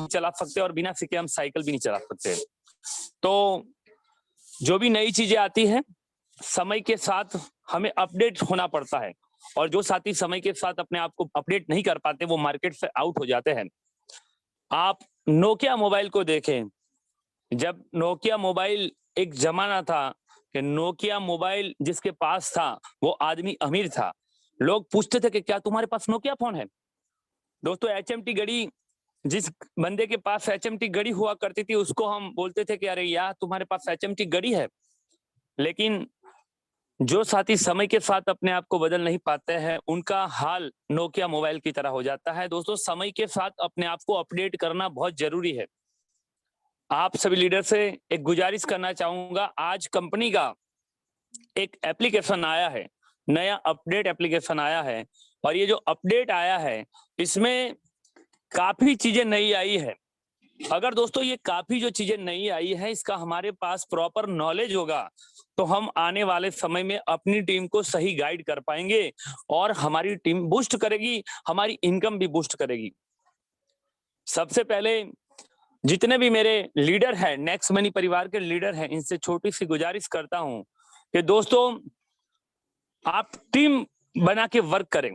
चला सकते और बिना सीखे हम साइकिल भी नहीं चला सकते। तो जो भी नई चीजें आती है समय के साथ हमें अपडेट होना पड़ता है, और जो साथी समय के साथ अपने आप को अपडेट नहीं कर पाते वो मार्केट से आउट हो जाते हैं। आप नोकिया मोबाइल को देखें, जब नोकिया मोबाइल एक जमाना था कि नोकिया मोबाइल जिसके पास था वो आदमी अमीर था। लोग पूछते थे कि क्या तुम्हारे पास नोकिया फोन है? दोस्तों एचएमटी घड़ी, जिस बंदे के पास एचएमटी घड़ी हुआ करती थी उसको हम बोलते थे कि अरे यार तुम्हारे पास एचएमटी घड़ी है। लेकिन जो साथी समय के साथ अपने आप को बदल नहीं पाते हैं उनका हाल नोकिया मोबाइल की तरह हो जाता है। दोस्तों समय के साथ अपने आप को अपडेट करना बहुत जरूरी है। आप सभी लीडर से एक गुजारिश करना चाहूंगा, आज कंपनी का एक एप्लीकेशन आया है, नया अपडेट एप्लीकेशन आया है, और ये जो अपडेट आया है इसमें काफी चीजें नई आई है। अगर दोस्तों ये काफी जो चीजें नई आई है इसका हमारे पास प्रॉपर नॉलेज होगा तो हम आने वाले समय में अपनी टीम को सही गाइड कर पाएंगे और हमारी टीम बूस्ट करेगी, हमारी इनकम भी बूस्ट करेगी। सबसे पहले जितने भी मेरे लीडर हैं, नेक्स्ट मनी परिवार के लीडर हैं, इनसे छोटी सी गुजारिश करता हूं कि दोस्तों आप टीम बना के वर्क करें,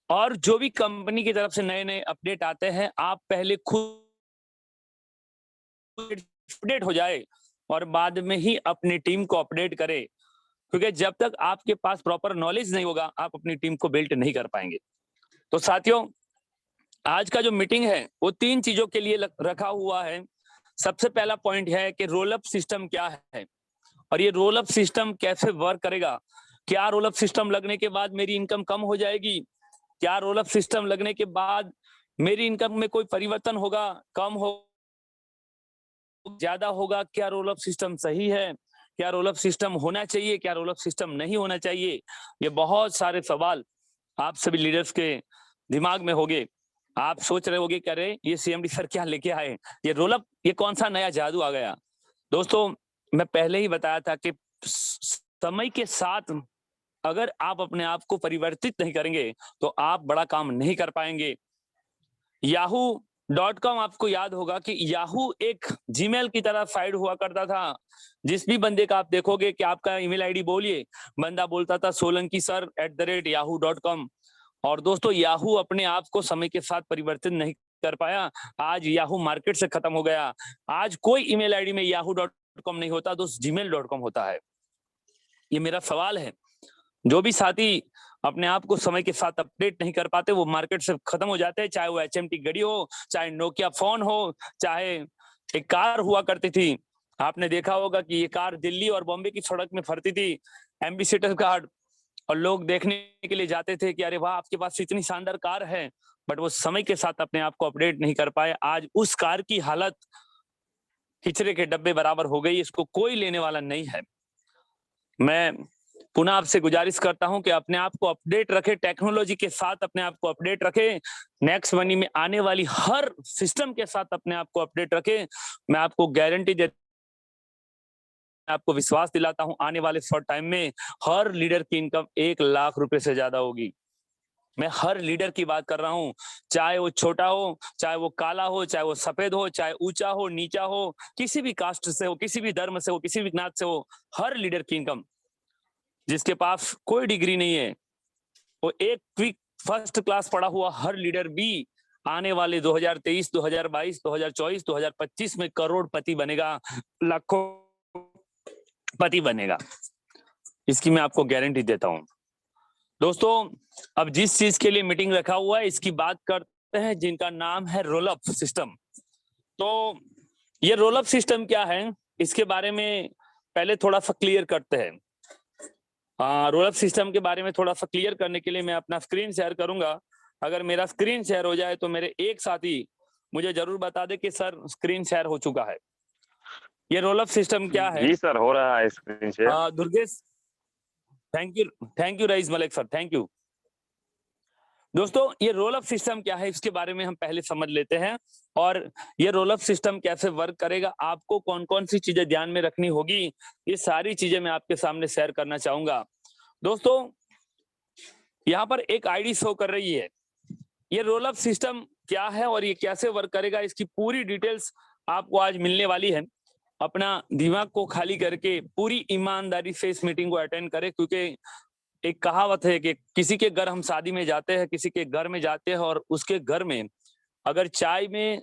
और जो भी कंपनी की तरफ से नए नए अपडेट आते हैं आप पहले खुद अपडेट हो जाए और बाद में ही अपनी टीम को अपडेट करें, क्योंकि जब तक आपके पास प्रॉपर नॉलेज नहीं होगा आप अपनी टीम को बिल्ड नहीं कर पाएंगे। तो साथियों आज का जो मीटिंग है वो 3 चीजों के लिए रखा हुआ है। सबसे पहला पॉइंट है कि रोल अप सिस्टम क्या है और ये रोल अप सिस्टम कैसे वर्क करेगा। क्या रोल अप सिस्टम लगने के बाद मेरी इनकम कम हो जाएगी? क्या रोल अप सिस्टम लगने के बाद मेरी इनकम में कोई परिवर्तन होगा, कम हो, ज्यादा होगा? क्या रोल अप सिस्टम सही है? क्या रोल अप सिस्टम होना चाहिए? क्या रोल अप सिस्टम नहीं होना चाहिए? ये बहुत सारे सवाल आप सभी लीडर्स के दिमाग में होंगे। आप सोच रहे होंगे कि अरे ये सीएमडी सर क्या लेके आए, ये रोल अप, ये कौन सा नया जादू आ गया। दोस्तों मैं पहले ही बताया था कि समय के साथ अगर आप अपने आप को परिवर्तित नहीं करेंगे तो आप बड़ा काम नहीं कर पाएंगे। yahoo.com आपको याद होगा कि याहू एक जीमेल की तरह साइड हुआ करता था। जिस भी बंदे का आप देखोगे कि आपका ईमेल आईडी बोलिए, बंदा बोलता था सोलंकी सर @yahoo.com। और दोस्तों याहू अपने आप को समय के साथ परिवर्तित नहीं कर पाया। आज याहू मार्केट से खत्म हो गया। आज कोई ईमेल आईडी में yahoo.com नहीं होता, दोस्त gmail.com होता है। ये मेरा सवाल है, जो भी साथी अपने आप को समय के साथ अपडेट नहीं कर पाते वो मार्केट से खत्म हो जाते हैं, चाहे वो एचएमटी घड़ी हो, चाहे नोकिया फोन हो, चाहे एक कार हुआ करती थी। आपने देखा होगा कि ये कार दिल्ली और बॉम्बे की सड़क में फरती थी, एम्बेसडर कार, और लोग देखने के लिए जाते थे कि अरे वाह आपके पास इतनी शानदार कार है, बट वो समय के साथ अपने आप को अपडेट नहीं कर पाए। आज उस कार की हालत किचरे के डब्बे बराबर हो गई, इसको कोई लेने वाला नहीं है। मैं पुनः आपसे गुजारिश करता हूं कि अपने आप को अपडेट रखें, टेक्नोलॉजी के साथ अपने आप को अपडेट रखें, नेक्स्ट मनी में आने वाली हर सिस्टम के साथ अपने आप को अपडेट रखें। मैं आपको गारंटी देता, आपको विश्वास दिलाता हूं आने वाले शॉर्ट टाइम में हर लीडर की इनकम 1 लाख रुपए से ज्यादा होगी। मैं हर लीडर की बात कर रहा हूं, चाहे वो छोटा हो, चाहे वो काला हो, चाहे वो सफेद हो, चाहे ऊंचा हो, नीचा हो, किसी भी कास्ट से हो, किसी भी धर्म से हो, किसी भी ज्ञात से हो, हर लीडर की इनकम, जिसके पास कोई डिग्री नहीं है, वो एक क्विक फर्स्ट क्लास पढ़ा हुआ हर लीडर भी आने वाले 2023, 2022, 2024, 2025 में करोड़पति बनेगा, लाखों पति बनेगा। इसकी मैं आपको गारंटी देता हूं। दोस्तों अब जिस चीज के लिए मीटिंग रखा हुआ है इसकी बात करते हैं, जिनका नाम है रोल अप सिस्टम। तो ये रोल अप सिस्टम क्या है इसके बारे में पहले थोड़ा सा क्लियर करते हैं। रोल अप सिस्टम के बारे में थोड़ा सा क्लियर करने के लिए मैं अपना स्क्रीन शेयर करूंगा। अगर मेरा स्क्रीन शेयर हो जाए तो मेरे एक साथी मुझे जरूर बता दे कि सर स्क्रीन शेयर हो चुका है। ये रोल अप सिस्टम क्या है? जी सर हो रहा है screen share. Durgesh, thank you Rais Malik sir, thank you. दोस्तों ये रोल अप सिस्टम क्या है इसके बारे में हम पहले समझ लेते हैं, और ये रोल अप सिस्टम कैसे वर्क करेगा, आपको कौन कौन सी चीजें ध्यान में रखनी होगी, ये सारी चीजें मैं आपके सामने शेयर करना चाहूंगा। दोस्तों यहाँ पर एक आईडी शो कर रही है। ये रोल अप सिस्टम क्या है और ये कैसे वर्क करेगा, इसकी पूरी डिटेल्स आपको आज मिलने वाली है। अपना दिमाग को खाली करके पूरी ईमानदारी से इस मीटिंग को अटेंड करें, क्योंकि एक कहावत है कि किसी के घर हम शादी में जाते हैं, किसी के घर में जाते हैं और उसके घर में अगर चाय में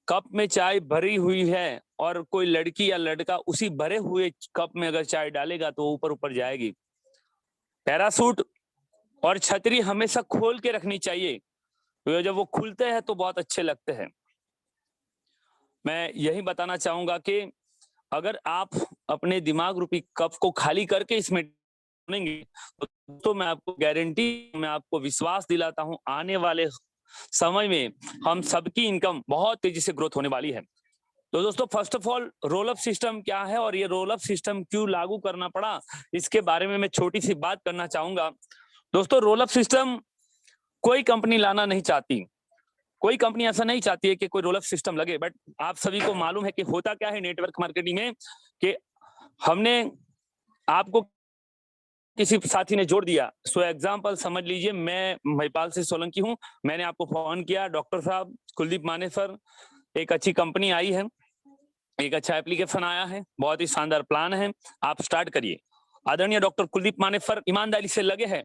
कप में चाय भरी हुई है और कोई लड़की या लड़का उसी भरे हुए कप में अगर चाय डालेगा तो ऊपर ऊपर जाएगी। पैरासूट और छतरी हमेशा खोल के रखनी चाहिए, तो जब वो खुलते हैं तो बहुत अच्छे लगते हैं। मैं यही बताना चाहूंगा कि अगर आप अपने दिमाग रूपी कप को खाली करके इसमें सुनेंगे तो मैं आपको गारंटी, मैं आपको विश्वास दिलाता हूं, आने वाले समय में हम सबकी इनकम बहुत तेजी से ग्रोथ होने वाली है। तो दोस्तों, first of all roll up system क्या है और ये रोल अप सिस्टम क्यों लागू करना पड़ा, इसके बारे में मैं छोटी सी बात करना चाहूंगा। दोस्तों, रोल अप सिस्टम कोई कंपनी लाना नहीं चाहती, कोई कंपनी ऐसा नहीं चाहती है कि कोई रोल अप सिस्टम लगे, बट आप सभी को मालूम है कि होता क्या है नेटवर्क मार्केटिंग में, कि हमने आपको किसी साथी ने जोड़ दिया। सो एग्जांपल समझ लीजिए, मैं महिपाल से सोलंकी हूं, मैंने आपको फोन किया, डॉक्टर साहब कुलदीप माने सर, एक अच्छी कंपनी आई है, एक अच्छा एप्लीकेशन आया है, बहुत ही शानदार प्लान है, आप स्टार्ट करिए। आदरणीय डॉक्टर कुलदीप माने सर ईमानदारी से लगे हैं,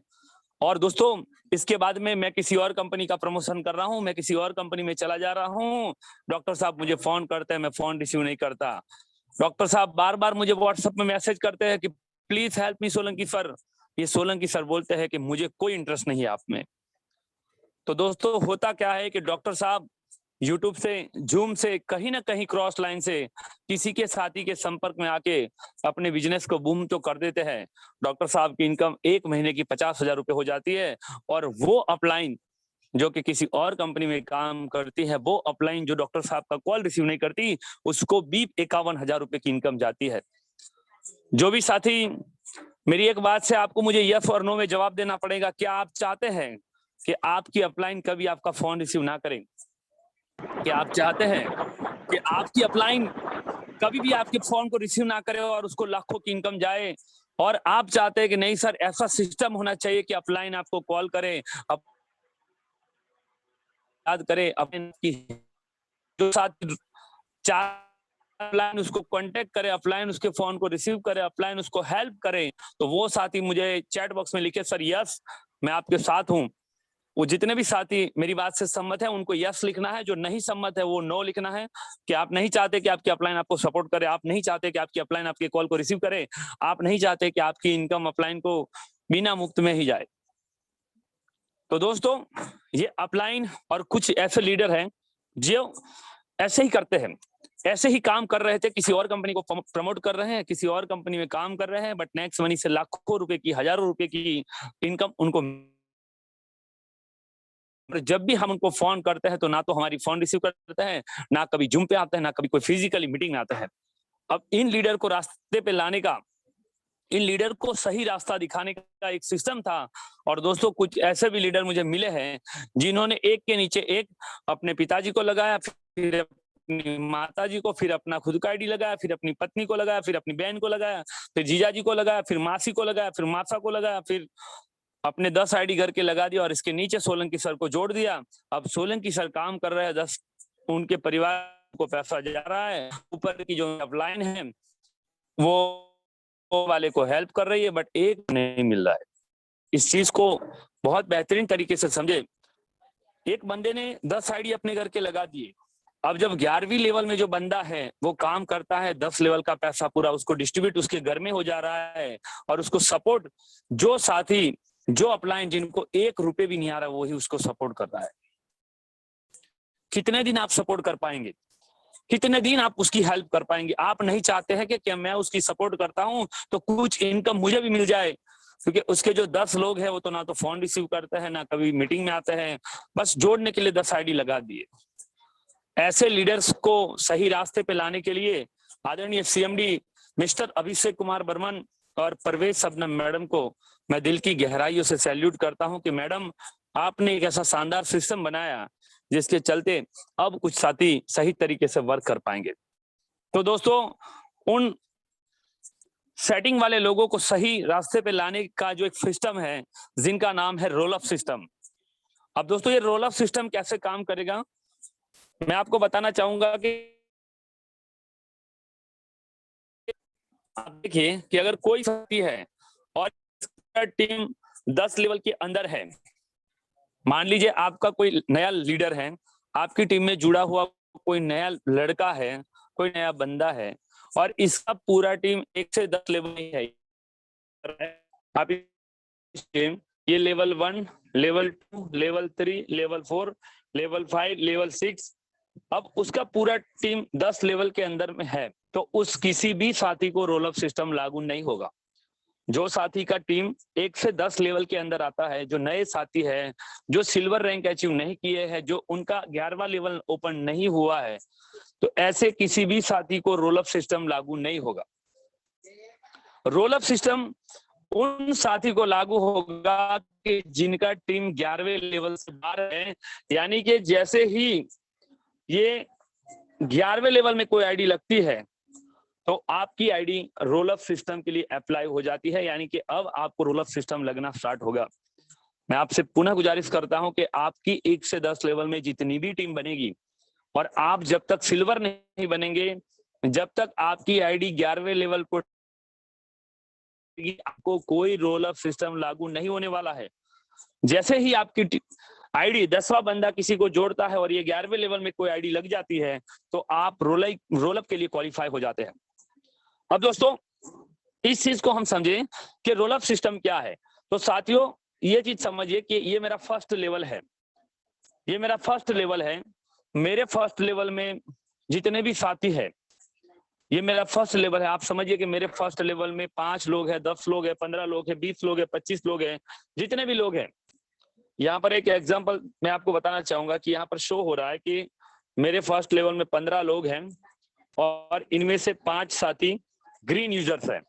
और दोस्तों इसके बाद में मैं किसी और कंपनी का प्रमोशन कर रहा हूं, मैं किसी और कंपनी में चला जा रहा हूं, डॉक्टर साहब मुझे फोन करते हैं, मैं फोन रिसीव नहीं करता। डॉक्टर साहब बार बार मुझे व्हाट्सएप में मैसेज करते हैं कि please help me Solanki sir. ये सोलंकी सर बोलते हैं कि मुझे कोई इंटरेस्ट नहीं है आप में। तो दोस्तों, होता क्या है कि डॉक्टर साहब यूट्यूब से, जूम से, कहीं ना कहीं क्रॉस लाइन से किसी के साथी के संपर्क में आके अपने बिजनेस को बूम तो कर देते हैं। डॉक्टर साहब की इनकम एक महीने की 50,000 रुपए हो जाती है, और वो अपलाइन जो कि किसी और कंपनी में काम करती है, वो अपलाइन जो डॉक्टर साहब का कॉल रिसीव नहीं करती, उसको भी 51,000 रुपए की इनकम जाती है। जो भी साथी, मेरी एक बात से आपको मुझे यस और नो में जवाब देना पड़ेगा, क्या आप चाहते हैं कि आपकी अपलाइन कभी आपका फोन रिसीव ना करें? क्या आप चाहते हैं कि आपकी अपलाइन कभी भी आपके फोन को रिसीव ना करे और उसको लाखों की इनकम जाए? और आप चाहते हैं कि नहीं सर, ऐसा सिस्टम होना चाहिए कि अपलाइन आपको कॉल करे, याद करे, अपने जो साथ चार अपलाइन उसको कांटेक्ट करे, अपलाइन उसके फोन को रिसीव करे, अपलाइन उसको हेल्प करे, तो वो साथी मुझे चैट बॉक्स में लिखे सर यस मैं आपके साथ हूं। वो जितने भी साथी मेरी बात से सम्मत है उनको यस लिखना है, जो नहीं सम्मत है वो नो लिखना है, कि आप नहीं चाहते कि आपकी अपलाइन आपको सपोर्ट करे, आप नहीं चाहते कि आपकी अपलाइन आपके कॉल को रिसीव करे, आप नहीं चाहते कि आपकी इनकम अपलाइन को बिना मुफ्त में ही जाए। तो दोस्तों, ये अपलाइन और कुछ ऐसे लीडर हैं जो ऐसे ही करते हैं, ऐसे ही काम कर रहे थे, किसी और कंपनी को प्रमोट कर रहे हैं, किसी और कंपनी में काम कर रहे हैं, बट नेक्स्ट मनी से लाखों रुपए की, हजारों रुपए की इनकम उनको। जब भी हम उनको फोन करते हैं तो ना तो हमारी फोन रिसीव करते हैं, ना कभी जूम पे आते हैं, ना कभी कोई फिजिकली मीटिंग में आते हैं। अब इन लीडर को रास्ते पे लाने का, इन लीडर को सही रास्ता दिखाने का एक सिस्टम था। और दोस्तों, कुछ ऐसे भी लीडर मुझे मिले हैं जिन्होंने एक के नीचे एक अपने पिताजी को लगाया, फिर अपनी माताजी को, फिर अपना खुद का आईडी लगाया, फिर अपनी पत्नी को लगाया, फिर अपनी बहन को लगाया, फिर जीजाजी को लगाया, फिर मासी को लगाया, फिर मासा को लगाया, फिर अपने 10 आईडी घर के लगा दिया और इसके नीचे सोलंकी सर को जोड़ दिया। अब सोलंकी सर काम कर रहे हैं, 10 उनके परिवार को पैसा जा रहा है, ऊपर की जो अपलाइन है वो वाले को हेल्प कर रही है, बट एक नहीं मिल रहा है। इस चीज को बहुत बेहतरीन तरीके से समझे। एक बंदे ने 10 आईडी अपने घर के लगा दिए, अब जब 11वीं लेवल में जो बंदा है वो काम करता है, 10 लेवल का पैसा पूरा उसको डिस्ट्रीब्यूट उसके घर में हो जा रहा है, और उसको सपोर्ट जो साथी, जो अपलाइन जिनको 1 रुपए भी नहीं आ रहा, वही उसको सपोर्ट कर रहा है। कितने दिन आप सपोर्ट कर पाएंगे? कितने दिन आप उसकी हेल्प कर पाएंगे? आप नहीं चाहते हैं कि मैं उसकी सपोर्ट करता हूं तो कुछ इनकम मुझे भी मिल जाए, क्योंकि उसके जो 10 लोग हैं वो तो ना तो फोन रिसीव करते हैं, ना कभी मीटिंग में आते हैं, बस जोड़ने के लिए 10 आईडी लगा दिए। ऐसे लीडर्स को सही रास्ते पे लाने के लिए आदरणीय सीएमडी मिस्टर अभिषेक कुमार बर्मन और परवेज शबनम मैडम को मैं दिल की गहराइयों से सैल्यूट करता हूं कि मैडम, आपने एक ऐसा शानदार सिस्टम बनाया जिसके चलते अब कुछ साथी सही तरीके से वर्क कर पाएंगे। तो दोस्तों, उन सेटिंग वाले लोगों को सही रास्ते पे लाने का जो एक सिस्टम है, जिनका नाम है रोल अप सिस्टम, अब दोस्तों ये रोल अप सिस्टम कैसे काम करेगा, मैं आपको बताना चाहूंगा कि आप देखिए कि अगर कोई साथी है और टीम 10 लेवल के अंदर है, मान लीजिए आपका कोई नया लीडर है, आपकी टीम में जुड़ा हुआ कोई नया लड़का है, कोई नया बंदा है, और इसका पूरा टीम 1 से 10 लेवल में है। आप टीम ये level 1, level 2, level 3, level 4, level 5, level 6, अब उसका पूरा टीम 10 लेवल के अंदर में है, तो उस किसी भी साथी को रोल अप सिस्टम लागू नहीं होगा। जो साथी का टीम 1 से 10 लेवल के अंदर आता है, जो नए साथी है, जो सिल्वर रैंक अचीव नहीं किए हैं, जो उनका 11वां लेवल ओपन नहीं हुआ है, तो ऐसे किसी भी साथी को रोल अप सिस्टम लागू नहीं होगा। रोल अप सिस्टम उन साथी को लागू होगा कि जिनका टीम 11वें लेवल से बाहर है, यानी कि जैसे ही ये 11वें लेवल में कोई आईडी लगती है तो आपकी आईडी रोल अप सिस्टम के लिए अप्लाई हो जाती है, यानी कि अब आपको रोल अप सिस्टम लगना स्टार्ट होगा। मैं आपसे पुनः गुजारिश करता हूं कि आपकी 1 से 10 लेवल में जितनी भी टीम बनेगी, और आप जब तक सिल्वर नहीं बनेंगे, जब तक आपकी आईडी 11वें लेवल को, आपको कोई रोल अप सिस्टम लागू नहीं होने वाला है। जैसे ही आपकी आईडी 10वां बंदा किसी को जोड़ता है और ये 11वें लेवल में कोई आईडी लग जाती है, तो आप रोल अप के लिए क्वालिफाई हो जाते हैं। अब दोस्तों इस चीज को हम समझें कि रोल अप सिस्टम क्या है। तो साथियों ये चीज समझिए कि ये मेरा फर्स्ट लेवल है, ये मेरा फर्स्ट लेवल है। मेरे फर्स्ट लेवल में जितने भी साथी है, ये मेरा फर्स्ट लेवल है। आप समझिए कि मेरे फर्स्ट लेवल में 5 लोग हैं, 10 लोग हैं, 15 लोग हैं, 20 लोग हैं, 25 लोग हैं, जितने भी लोग हैं। यहाँ पर एक एग्जांपल मैं आपको बताना चाहूंगा कि यहाँ पर शो हो रहा है कि मेरे फर्स्ट लेवल में 15 लोग हैं और इनमें से 5 साथी ग्रीन यूजर्स हैं,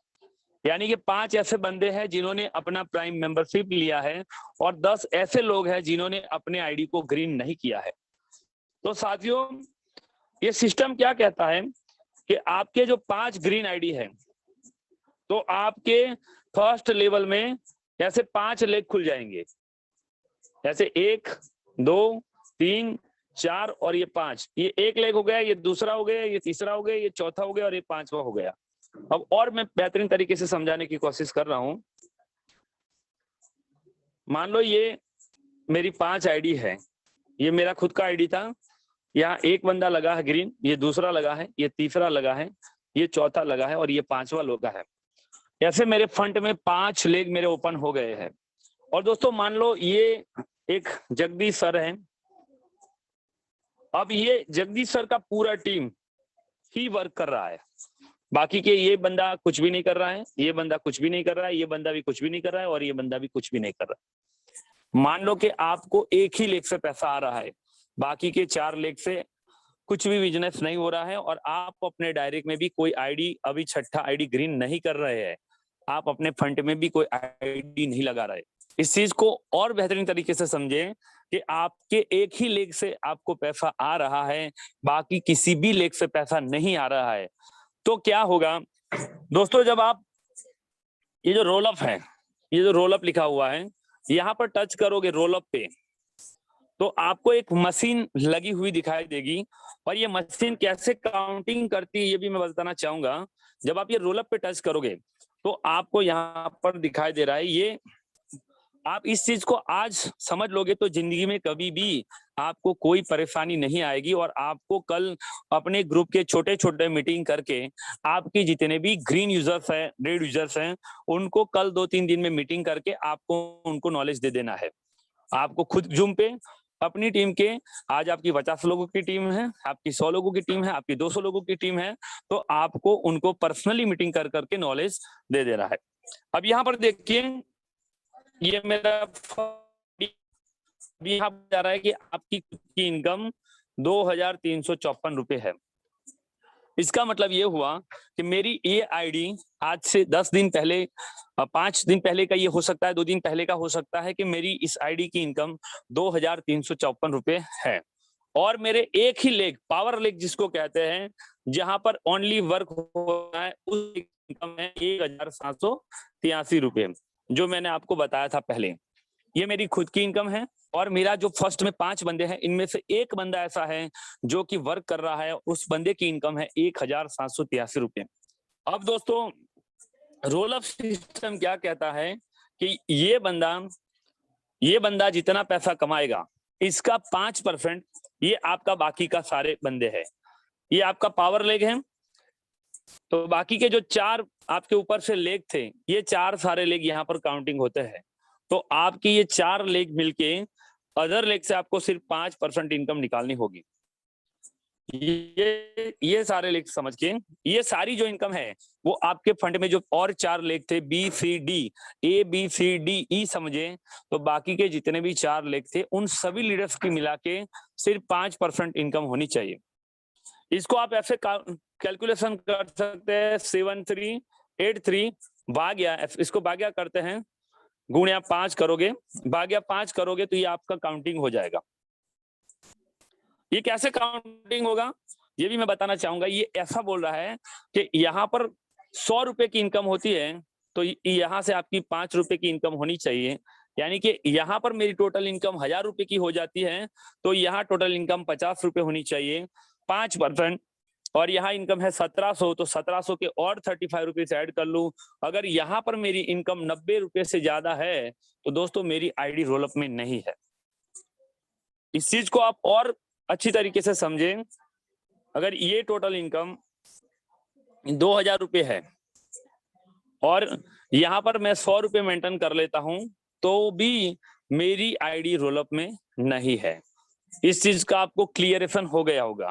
यानी कि 5 ऐसे बंदे हैं जिन्होंने अपना प्राइम मेंबरशिप लिया है और 10 ऐसे लोग हैं जिन्होंने अपने आईडी को ग्रीन नहीं किया है। तो साथियों ये सिस्टम क्या कहता है कि आपके जो 5 ग्रीन आईडी है, तो आपके फर्स्ट लेवल में ऐसे 5 लेग खुल जाएंगे, ऐसे 1, 2, 3, 4 और ये 5। ये एक लेग हो गया, ये दूसरा हो गया, ये तीसरा हो गया, ये चौथा हो गया और ये 5वां हो गया। अब और मैं बेहतरीन तरीके से समझाने की कोशिश कर रहा हूं। मान लो ये मेरी 5 आईडी है, ये मेरा खुद का आईडी था, यहाँ एक बंदा लगा है ग्रीन, ये दूसरा लगा है, ये तीसरा लगा है, ये चौथा लगा है और ये 5वां लगा है। ऐसे मेरे फ्रंट में 5 लेग मेरे ओपन हो गए हैं। और दोस्तों मान लो ये एक जगदीश सर है, अब ये जगदीश सर का पूरा टीम ही वर्क कर रहा है, बाकी के ये बंदा कुछ भी नहीं कर रहा है, ये बंदा कुछ भी नहीं कर रहा है, ये बंदा भी कुछ भी नहीं कर रहा है और ये बंदा भी कुछ भी नहीं कर रहा है। मान लो कि आपको एक ही लेग से पैसा आ रहा है, बाकी के 4 लेग से कुछ भी बिजनेस नहीं हो रहा है और आप अपने डायरेक्ट में भी कोई आईडी, अभी छठा आईडी ग्रीन नहीं कर रहे हैं, आप अपने फंड में भी कोई आईडी नहीं लगा रहे। इस चीज को और बेहतरीन तरीके से समझें कि आपके एक ही लेग से आपको पैसा आ रहा है, बाकी किसी भी लेग से पैसा नहीं आ रहा है। तो क्या होगा दोस्तों, जब आप ये जो रोल अप है, ये जो रोल अप लिखा हुआ है, यहाँ पर टच करोगे रोल अप पे, तो आपको एक मशीन लगी हुई दिखाई देगी और ये मशीन कैसे काउंटिंग करती है ये भी मैं बताना चाहूंगा। जब आप ये रोल अप पे टच करोगे तो आपको यहाँ पर दिखाई दे रहा है ये, आप इस चीज को आज समझ लोगे तो जिंदगी में कभी भी आपको कोई परेशानी नहीं आएगी और आपको कल अपने ग्रुप के छोटे छोटे मीटिंग करके आपके जितने भी ग्रीन यूजर्स हैं, रेड यूजर्स हैं, उनको कल 2-3 दिन में मीटिंग करके आपको उनको नॉलेज दे देना है। आपको खुद जूम पे अपनी टीम के, आज आपकी 50 लोगों की टीम है, आपकी 100 लोगों की टीम है, आपकी 200 लोगों की टीम है, तो आपको उनको पर्सनली मीटिंग कर करके नॉलेज दे देना है। अब यहाँ पर देखिए ये मेरा यहाँ जा रहा है कि आपकी की इनकम 2354 रुपए है। इसका मतलब ये हुआ कि मेरी ये आईडी आज से 10 दिन पहले, 5 दिन पहले का ये हो सकता है, 2 दिन पहले का हो सकता है कि मेरी इस आईडी की इनकम 2354 रुपए है। और मेरे एक ही लेग, पावर लेग जिसको कहते हैं, जहां पर ओनली वर्क हो रहा है, उस इनकम है 1783 रुपए, जो मैंने आपको बताया था पहले। ये मेरी खुद की इनकम है, और मेरा जो फर्स्ट में 5 बंदे हैं, इनमें से एक बंदा ऐसा है जो कि वर्क कर रहा है, उस बंदे की इनकम है 1783 रुपए। अब दोस्तों रोल अप सिस्टम क्या कहता है कि ये बंदा जितना पैसा कमाएगा इसका 5% ये आपका बाकी का सारे बंदे हैं, ये आपका पावर लेग है। तो बाकी के जो 4 आपके ऊपर से लेग थे, ये 4 सारे लेग यहाँ पर काउंटिंग होते हैं। तो आपकी ये 4 लेग मिलके अदर लेग से आपको सिर्फ 5% इनकम निकालनी होगी। ये सारे लेग समझ के, ये सारी जो इनकम है वो आपके फंड में जो और 4 लेग थे B C D, A B C D E समझे, तो बाकी के जितने भी 4 लेग थे उन सभी लीडर्स की मिला के सिर्फ 5% इनकम होनी चाहिए। इसको आप ऐसे कैलकुलेशन कर सकते हैं, 7383 भाग्या, इसको भाग्या करते हैं, गुणा 5 करोगे, भाग्या 5 करोगे तो ये आपका काउंटिंग हो जाएगा। ये कैसे काउंटिंग होगा ये भी मैं बताना चाहूंगा। ये ऐसा बोल रहा है कि यहाँ पर 100 रुपए की इनकम होती है तो यहाँ से आपकी 5 रुपए की इनकम होनी चाहिए, यानी कि यहाँ पर मेरी टोटल इनकम 1000 रुपए की हो जाती है तो यहाँ टोटल इनकम 50 रुपए होनी चाहिए, 5%। और यहाँ इनकम है 1700 तो 1700 के और 35 रुपीज ऐड कर लूं। अगर यहाँ पर मेरी इनकम 90 रुपए से ज्यादा है तो दोस्तों मेरी आईडी रोलअप में नहीं है। इस चीज को आप और अच्छी तरीके से समझें। अगर ये टोटल इनकम 2000 रुपए है और यहाँ पर मैं 100 रुपए मेंटेन कर लेता हूं तो भी मेरी आईडी रोलअप में नहीं है। इस चीज का आपको क्लियरेशन हो गया होगा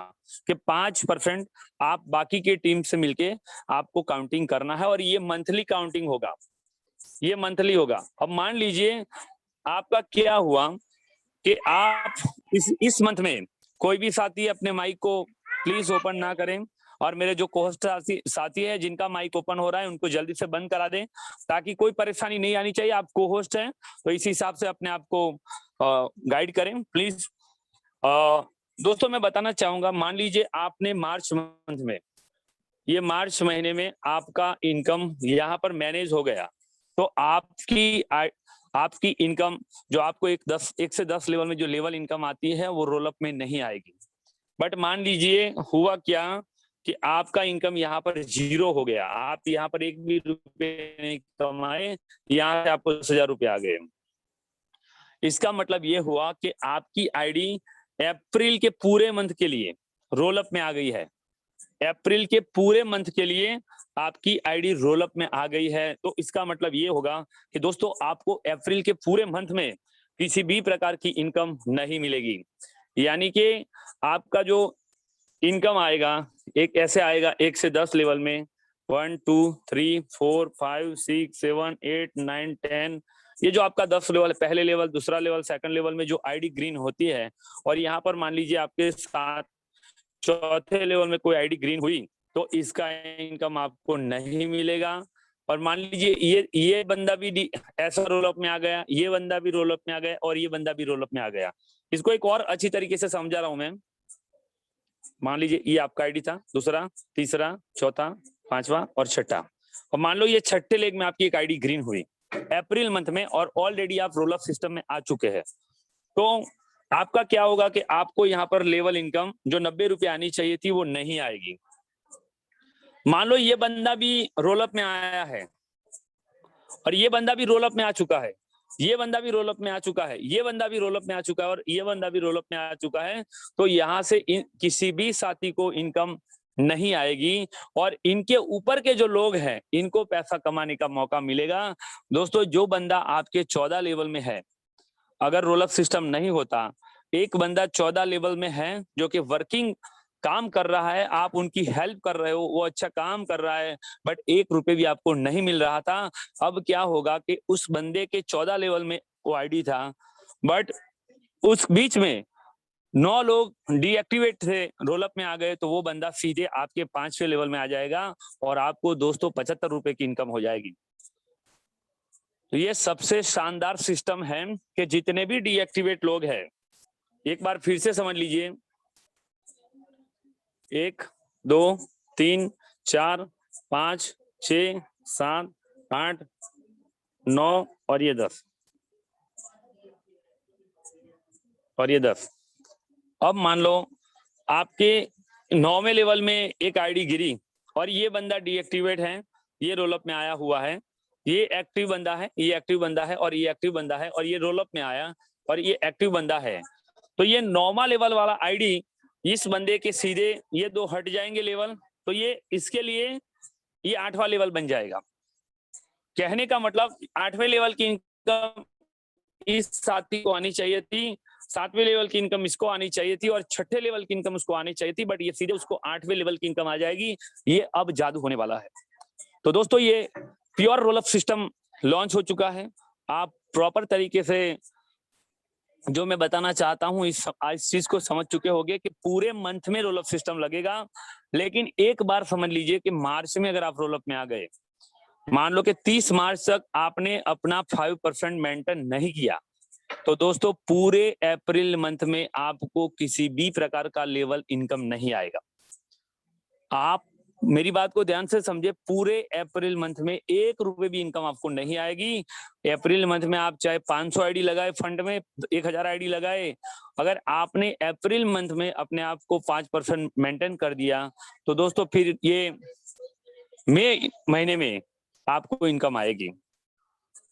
कि 5% आप बाकी के टीम से मिलके आपको काउंटिंग करना है और ये मंथली काउंटिंग होगा, ये मंथली होगा। अब मान लीजिए आपका क्या हुआ कि आप इस मंथ में कोई भी साथी अपने माइक को प्लीज ओपन ना करें और मेरे जो कोहोस्ट साथी है जिनका माइक ओपन हो रहा है उनको जल्दी से बंद करा दें ताकि कोई परेशानी नहीं आनी चाहिए। आप कोहोस्ट हैं तो इसी हिसाब से अपने आप को गाइड करें प्लीज। दोस्तों मैं बताना चाहूंगा, मान लीजिए आपने मार्च मंथ में, ये मार्च महीने में आपका इनकम यहाँ पर मैनेज हो गया तो आपकी इनकम जो आपको 1 से 10 लेवल में जो लेवल इनकम आती है वो रोलअप में नहीं आएगी। बट मान लीजिए हुआ क्या कि आपका इनकम यहाँ पर 0 हो गया, आप यहाँ पर 1 भी रुपए नहीं कमाए, यहाँ से आपको 10,000 रुपए आ गए। इसका मतलब ये हुआ कि आपकी आईडी अप्रैल के पूरे मंथ के लिए रोलअप में आ गई है। अप्रैल के पूरे मंथ के लिए आपकी आईडी रोलअप में आ गई है। तो इसका मतलब ये होगा कि दोस्तों आपको अप्रैल के पूरे मंथ में किसी भी प्रकार की इनकम नहीं मिलेगी, यानी कि आपका जो इनकम आएगा एक ऐसे आएगा 1 से 10 लेवल में 1 2 3 4 5 6 7 8 9 10, ये जो आपका 10 लेवल, पहले लेवल, दूसरा लेवल, सेकंड लेवल में जो आईडी ग्रीन होती है और यहाँ पर मान लीजिए आपके साथ चौथे लेवल में कोई आईडी ग्रीन हुई तो इसका इनकम आपको नहीं मिलेगा। और मान लीजिए ये बंदा भी ऐसा रोलअप में आ गया, ये बंदा भी रोलअप में आ गया और ये बंदा भी रोलअप में आ गया। इसको एक और अच्छी तरीके से समझा रहा हूं मैं। मान लीजिए ये आपका आईडी था, दूसरा, तीसरा, चौथा, पांचवा और छठा, और मान लो ये छठे लेग में आपकी एक आईडी ग्रीन हुई अप्रैल मंथ में और ऑलरेडी आप रोलअप सिस्टम में आ चुके हैं। तो आपका क्या होगा कि आपको यहाँ पर लेवल इनकम जो 90 रुपए आनी चाहिए थी वो नहीं आएगी। मान लो ये बंदा भी रोलअप में आया है और ये बंदा भी रोलअप में आ चुका है, ये बंदा भी रोलअप में आ चुका है, ये बंदा भी रोलअप में आ चुका है और ये बंदा भी रोलअप में आ चुका है। तो यहाँ से किसी भी साथी को इनकम नहीं आएगी और इनके ऊपर के जो लोग हैं इनको पैसा कमाने का मौका मिलेगा। दोस्तों जो बंदा आपके 14 लेवल में है, अगर रोलअप सिस्टम नहीं होता, एक बंदा 14 लेवल में है जो कि वर्किंग काम कर रहा है, आप उनकी हेल्प कर रहे हो, वो अच्छा काम कर रहा है बट 1 रुपए भी आपको नहीं मिल रहा था। अब क्या होगा कि उस बंदे के 14 लेवल में वो आईडी था बट उस बीच में 9 लोग डीएक्टिवेट थे, रोलअप में आ गए, तो वो बंदा सीधे आपके 5वें लेवल में आ जाएगा और आपको दोस्तों 75 रुपए की इनकम हो जाएगी। तो ये सबसे शानदार सिस्टम है कि जितने भी डीएक्टिवेट लोग हैं, एक बार फिर से समझ लीजिए, 1 2 3 4 5 6 7 8 9 और ये 10, और ये 10। अब मान लो आपके 9वें लेवल में एक आईडी गिरी और ये बंदा डीएक्टिवेट है, ये रोलअप में आया हुआ है, ये एक्टिव बंदा है, ये एक्टिव बंदा है और ये एक्टिव बंदा है, और ये रोलअप में आया और ये एक्टिव बंदा है। तो ये 9वां लेवल वाला आईडी इस बंदे के सीधे ये 2 हट जाएंगे लेवल, तो ये इसके लिए ये 8वां लेवल बन जाएगा। कहने का मतलब 8वें लेवल की इनकम इस साथी को आनी चाहिए थी, 7वें लेवल की इनकम इसको आनी चाहिए थी और 6ठे लेवल की इनकम उसको आनी चाहिए थी, बट ये सीधे उसको 8वें लेवल की इनकम आ जाएगी। ये अब जादू होने वाला है। तो दोस्तों ये प्योर रोलअप सिस्टम लॉन्च हो चुका है। आप प्रॉपर तरीके से जो मैं बताना चाहता हूं इस चीज को समझ चुके होंगे कि पूरे मंथ में रोलअप सिस्टम लगेगा। लेकिन एक बार समझ लीजिए कि मार्च में अगर आप रोलअप में आ गए, मान लो कि 30 मार्च तक आपने अपना 5% मेंटेन नहीं किया, तो दोस्तों पूरे अप्रैल मंथ में आपको किसी भी प्रकार का लेवल इनकम नहीं आएगा। आप मेरी बात को ध्यान से समझे, पूरे अप्रैल मंथ में 1 रुपए भी इनकम आपको नहीं आएगी। अप्रैल मंथ में आप चाहे 500 आईडी लगाए फंड में, 1000 आईडी लगाए, अगर आपने अप्रैल मंथ में अपने आप को 5% मेंटेन कर दिया, तो दोस्तों फिर ये मई महीने में आपको इनकम आएगी।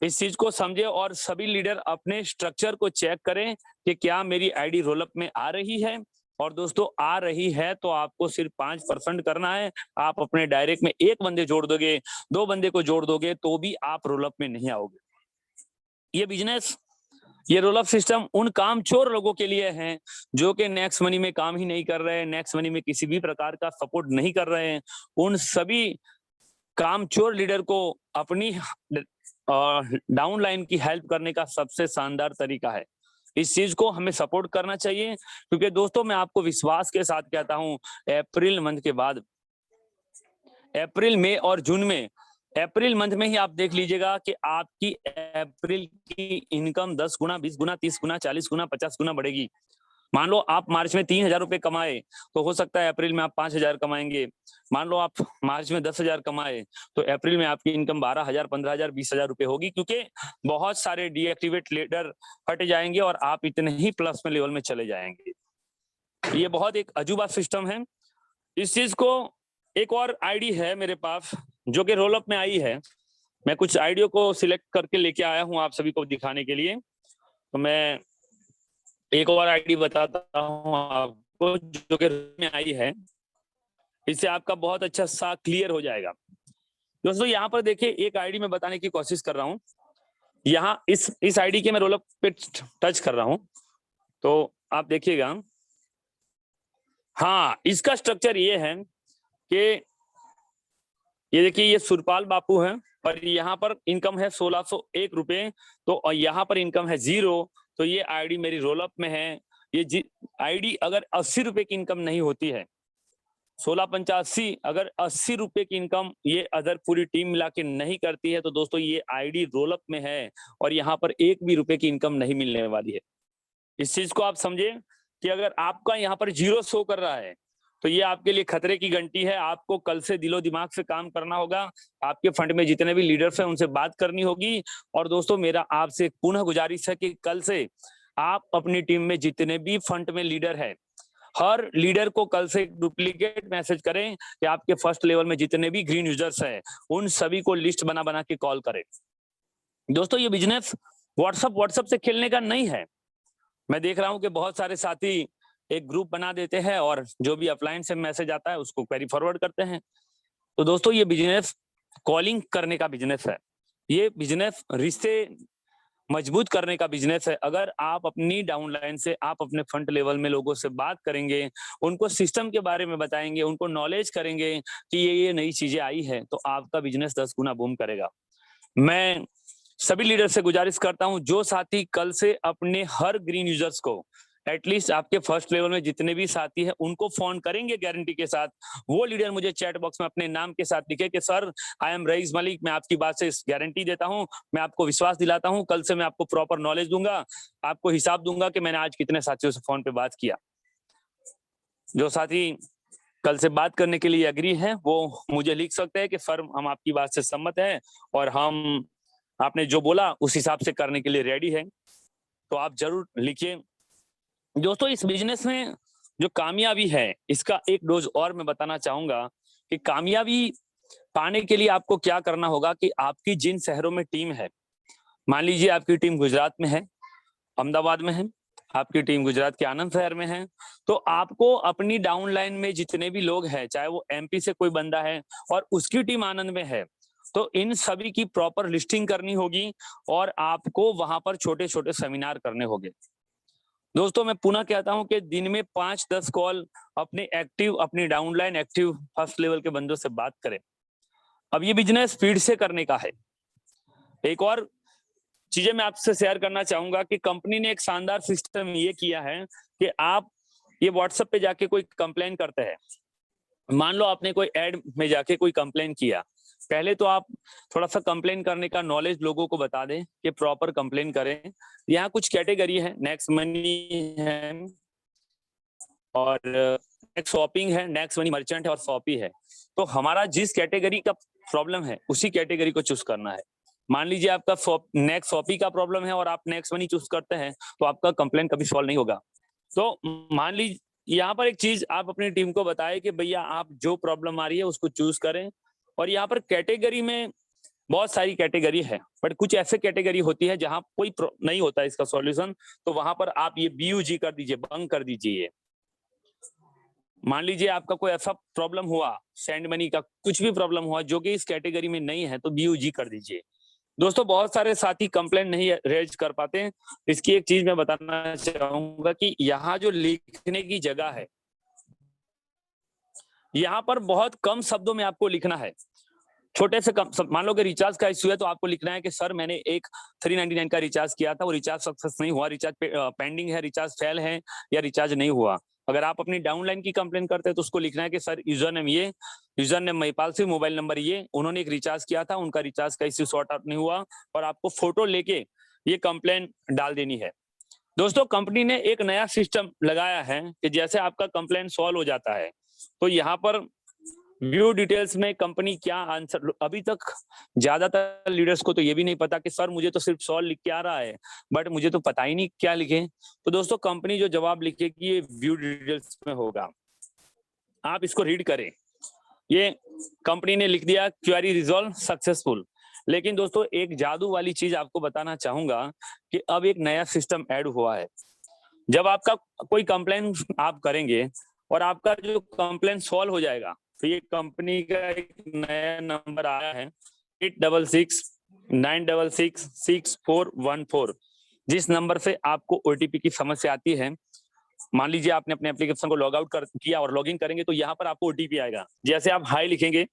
इस चीज को समझे और सभी लीडर अपने स्ट्रक्चर को चेक करें कि क्या मेरी आईडी रोलअप में आ रही है। और दोस्तों आ रही है तो आपको सिर्फ 5% करना है। आप अपने डायरेक्ट में 1 बंदे जोड़ दोगे, 2 बंदे को जोड़ दोगे, तो भी आप रोलअप में नहीं आओगे। ये बिजनेस, ये रोलअप सिस्टम उन कामचोर लोगों के लिए है जो कि नेक्स्ट मनी में काम ही नहीं कर रहे हैं, नेक्स्ट मनी में किसी भी प्रकार का सपोर्ट नहीं कर रहे हैं। उन सभी कामचोर लीडर को अपनी डाउन लाइन की हेल्प करने का सबसे शानदार तरीका है। इस चीज को हमें सपोर्ट करना चाहिए, क्योंकि दोस्तों मैं आपको विश्वास के साथ कहता हूं, अप्रैल मंथ के बाद अप्रैल मई और जून में, अप्रैल मंथ में ही आप देख लीजिएगा कि आपकी अप्रैल की इनकम 10 गुना, 20 गुना, 30 गुना, 40 गुना, 50 गुना बढ़ेगी। मान लो आप मार्च में 3000 रुपए कमाए, तो हो सकता है अप्रैल में आप 5000 कमाएंगे। मान लो आप मार्च में 10,000 कमाए, तो अप्रैल में आपकी इनकम 12,000, 15,000, 20,000 रुपए होगी, क्योंकि बहुत सारे डीएक्टिवेट लीडर हट जाएंगे और आप इतने ही प्लस में लेवल में चले जाएंगे। ये बहुत एक अजूबा सिस्टम है। इस चीज को एक और आईडी है मेरे पास जो कि रोलअप में आई है। मैं कुछ आईडियो को सिलेक्ट करके लेके आया हूं आप सभी को दिखाने के लिए। तो मैं एक और आईडी बताता हूं आपको जो कि में आई है, इससे आपका बहुत अच्छा सा क्लियर हो जाएगा। दोस्तों यहाँ पर देखिए एक आईडी में बताने की कोशिश कर रहा हूँ। यहाँ इस आईडी के मैं रोलअप पे टच कर रहा हूँ, तो आप देखिएगा। हाँ, इसका स्ट्रक्चर ये है कि ये देखिए, ये सुरपाल बापू है और यहाँ पर इनकम है 1601 रुपए, तो यहाँ पर इनकम है 0। तो ये आईडी मेरी रोलअप में है। ये आईडी अगर 80 रुपए की इनकम नहीं होती है, 1685, अगर 80 रुपए की इनकम ये अदर पूरी टीम मिला के नहीं करती है, तो दोस्तों ये आईडी रोलअप में है और यहाँ पर 1 भी रुपए की इनकम नहीं मिलने वाली है। इस चीज को आप समझे कि अगर आपका यहाँ पर 0 शो कर रहा है, तो ये आपके लिए खतरे की घंटी है। आपको कल से दिलो दिमाग से काम करना होगा। आपके फंड में जितने भी लीडर्स हैं उनसे बात करनी होगी। और दोस्तों मेरा आपसे पुनः गुजारिश है कि कल से आप अपनी टीम में जितने भी फंड में लीडर है, हर लीडर को कल से डुप्लीकेट मैसेज करें कि आपके फर्स्ट लेवल में जितने भी ग्रीन यूजर्स हैं उन सभी को लिस्ट बना बना के कॉल करें। दोस्तों ये बिजनेस व्हाट्सएप से खेलने का नहीं है। मैं देख रहा हूं कि बहुत सारे साथी एक ग्रुप बना देते हैं और जो भी अपलाइन से मैसेज आता है उसको क्वेरी फॉरवर्ड करते हैं। तो दोस्तों ये बिजनेस कॉलिंग करने का बिजनेस है। ये बिजनेस रिश्ते मजबूत करने का बिजनेस है। अगर आप अपनी डाउनलाइन से, आप अपने फंड लेवल में लोगों से बात करेंगे, उनको सिस्टम के बारे में बताएंगे, उनको नॉलेज करेंगे कि ये नई चीजें आई है, तो आपका बिजनेस 10 गुना बूम करेगा। मैं सभी लीडर से गुजारिश करता हूं, जो साथी कल से अपने हर ग्रीन यूजर्स को, एटलीस्ट आपके फर्स्ट लेवल में जितने भी साथी हैं उनको फोन करेंगे गारंटी के साथ, वो लीडर मुझे चैट बॉक्स में अपने नाम के साथ लिखे कि sir I am rice Malik, मैं आपकी बात से गारंटी देता हूं, मैं आपको विश्वास दिलाता हूं, कल से मैं आपको प्रॉपर नॉलेज दूंगा, आपको हिसाब दूंगा कि मैंने आज कितने साथियों से फोन पे बात किया। जो साथी कल से बात करने के लिए एग्री है वो मुझे लिख सकते हैं कि सर हम आपकी बात से सहमत हैं और हम आपने जो बोला उस हिसाब से करने के लिए रेडी है। तो आप जरूर लिखिए दोस्तों इस बिजनेस में जो कामयाबी है, इसका एक डोज और मैं बताना चाहूंगा कि कामयाबी पाने के लिए आपको क्या करना होगा कि आपकी जिन शहरों में टीम है, मान लीजिए आपकी टीम गुजरात में है, अहमदाबाद में है, आपकी टीम गुजरात के आनंद शहर में है, तो आपको अपनी डाउनलाइन में जितने भी लोग हैं, चाहे वो एमपी से कोई बंदा है और उसकी टीम आनंद में है, तो इन सभी की प्रॉपर लिस्टिंग करनी होगी और आपको वहां पर छोटे छोटे सेमिनार करने होंगे। दोस्तों मैं पुनः कहता हूं कि दिन में 5-10 कॉल अपनी डाउनलाइन एक्टिव फर्स्ट लेवल के बंदों से बात करें। अब ये बिजनेस स्पीड से करने का है। एक और चीजें मैं आपसे शेयर करना चाहूंगा कि कंपनी ने एक शानदार सिस्टम ये किया है कि आप ये व्हाट्सएप पे जाके कोई कंप्लेन करते हैं, मान लो आपने कोई एड में जाके कोई कंप्लेन किया, पहले तो आप थोड़ा सा कंप्लेन करने का नॉलेज लोगों को बता दें कि प्रॉपर कंप्लेन करें। यहाँ कुछ कैटेगरी है, नेक्स्ट मनी है और नेक्स्ट शॉपिंग है, नेक्स्ट मनी मर्चेंट है और शॉपी है। तो हमारा जिस कैटेगरी का प्रॉब्लम है उसी कैटेगरी को चूज करना है। मान लीजिए आपका नेक्स्ट शॉपी का प्रॉब्लम है और आप नेक्स्ट मनी चूज करते हैं तो आपका कंप्लेन कभी सॉल्व नहीं होगा। तो मान लीजिए यहाँ पर एक चीज आप अपनी टीम को बताएं कि भैया आप जो प्रॉब्लम आ रही है उसको चूज करें। और यहाँ पर कैटेगरी में बहुत सारी कैटेगरी है, बट कुछ ऐसे कैटेगरी होती है जहां कोई नहीं होता इसका सॉल्यूशन, तो वहां पर आप ये BUG कर दीजिए, बंद कर दीजिए। मान लीजिए आपका कोई ऐसा प्रॉब्लम हुआ, सेंड मनी का कुछ भी प्रॉब्लम हुआ जो कि इस कैटेगरी में नहीं है, तो BUG कर दीजिए। दोस्तों बहुत सारे साथी कंप्लेंट नहीं रेज कर पाते, इसकी एक चीज मैं बताना चाहूंगा कि यहाँ जो लिखने की जगह है, यहाँ पर बहुत कम शब्दों में आपको लिखना है। छोटे से कम, मान लो कि रिचार्ज का इश्यू है तो आपको लिखना है कि सर मैंने एक 399 का रिचार्ज किया था, वो रिचार्ज सक्सेस नहीं हुआ, रिचार्ज पेंडिंग है, रिचार्ज फेल है या रिचार्ज नहीं हुआ। अगर आप अपनी डाउनलाइन की कंप्लेन करते हैं तो उसको लिखना है कि सर यूजर नेम ये, user name Mahipal Singh, mobile number ये, उन्होंने एक रिचार्ज किया था, उनका रिचार्ज का इश्यू सॉर्ट आउट नहीं हुआ, और आपको फोटो लेके ये कंप्लेन डाल देनी है। दोस्तों कंपनी ने एक नया सिस्टम लगाया है कि जैसे आपका कंप्लेन सॉल्व हो जाता है तो यहाँ पर व्यू डिटेल्स में कंपनी क्या आंसर, अभी तक ज्यादातर लीडर्स को तो ये भी नहीं पता कि सर मुझे तो सिर्फ सॉल्व लिख के आ रहा है, बट मुझे तो पता ही नहीं क्या लिखे। तो दोस्तों कंपनी जो जवाब लिखेगी ये व्यू डिटेल्स में होगा, आप इसको रीड करें। ये कंपनी ने लिख दिया क्वेरी रिजॉल्व सक्सेसफुल। लेकिन दोस्तों एक जादू वाली चीज आपको बताना चाहूंगा कि अब एक नया सिस्टम ऐड हुआ है। जब आपका कोई कंप्लेन आप करेंगे और आपका जो कंप्लेन सॉल्व हो जाएगा तो ये कंपनी का एक नया नंबर आया है 8669666414। जिस नंबर से आपको OTP की समस्या आती है, मान लीजिए आपने अपने एप्लीकेशन को लॉग आउट कर किया और लॉगिन करेंगे तो यहाँ पर आपको OTP आएगा, जैसे आप हाई लिखेंगे।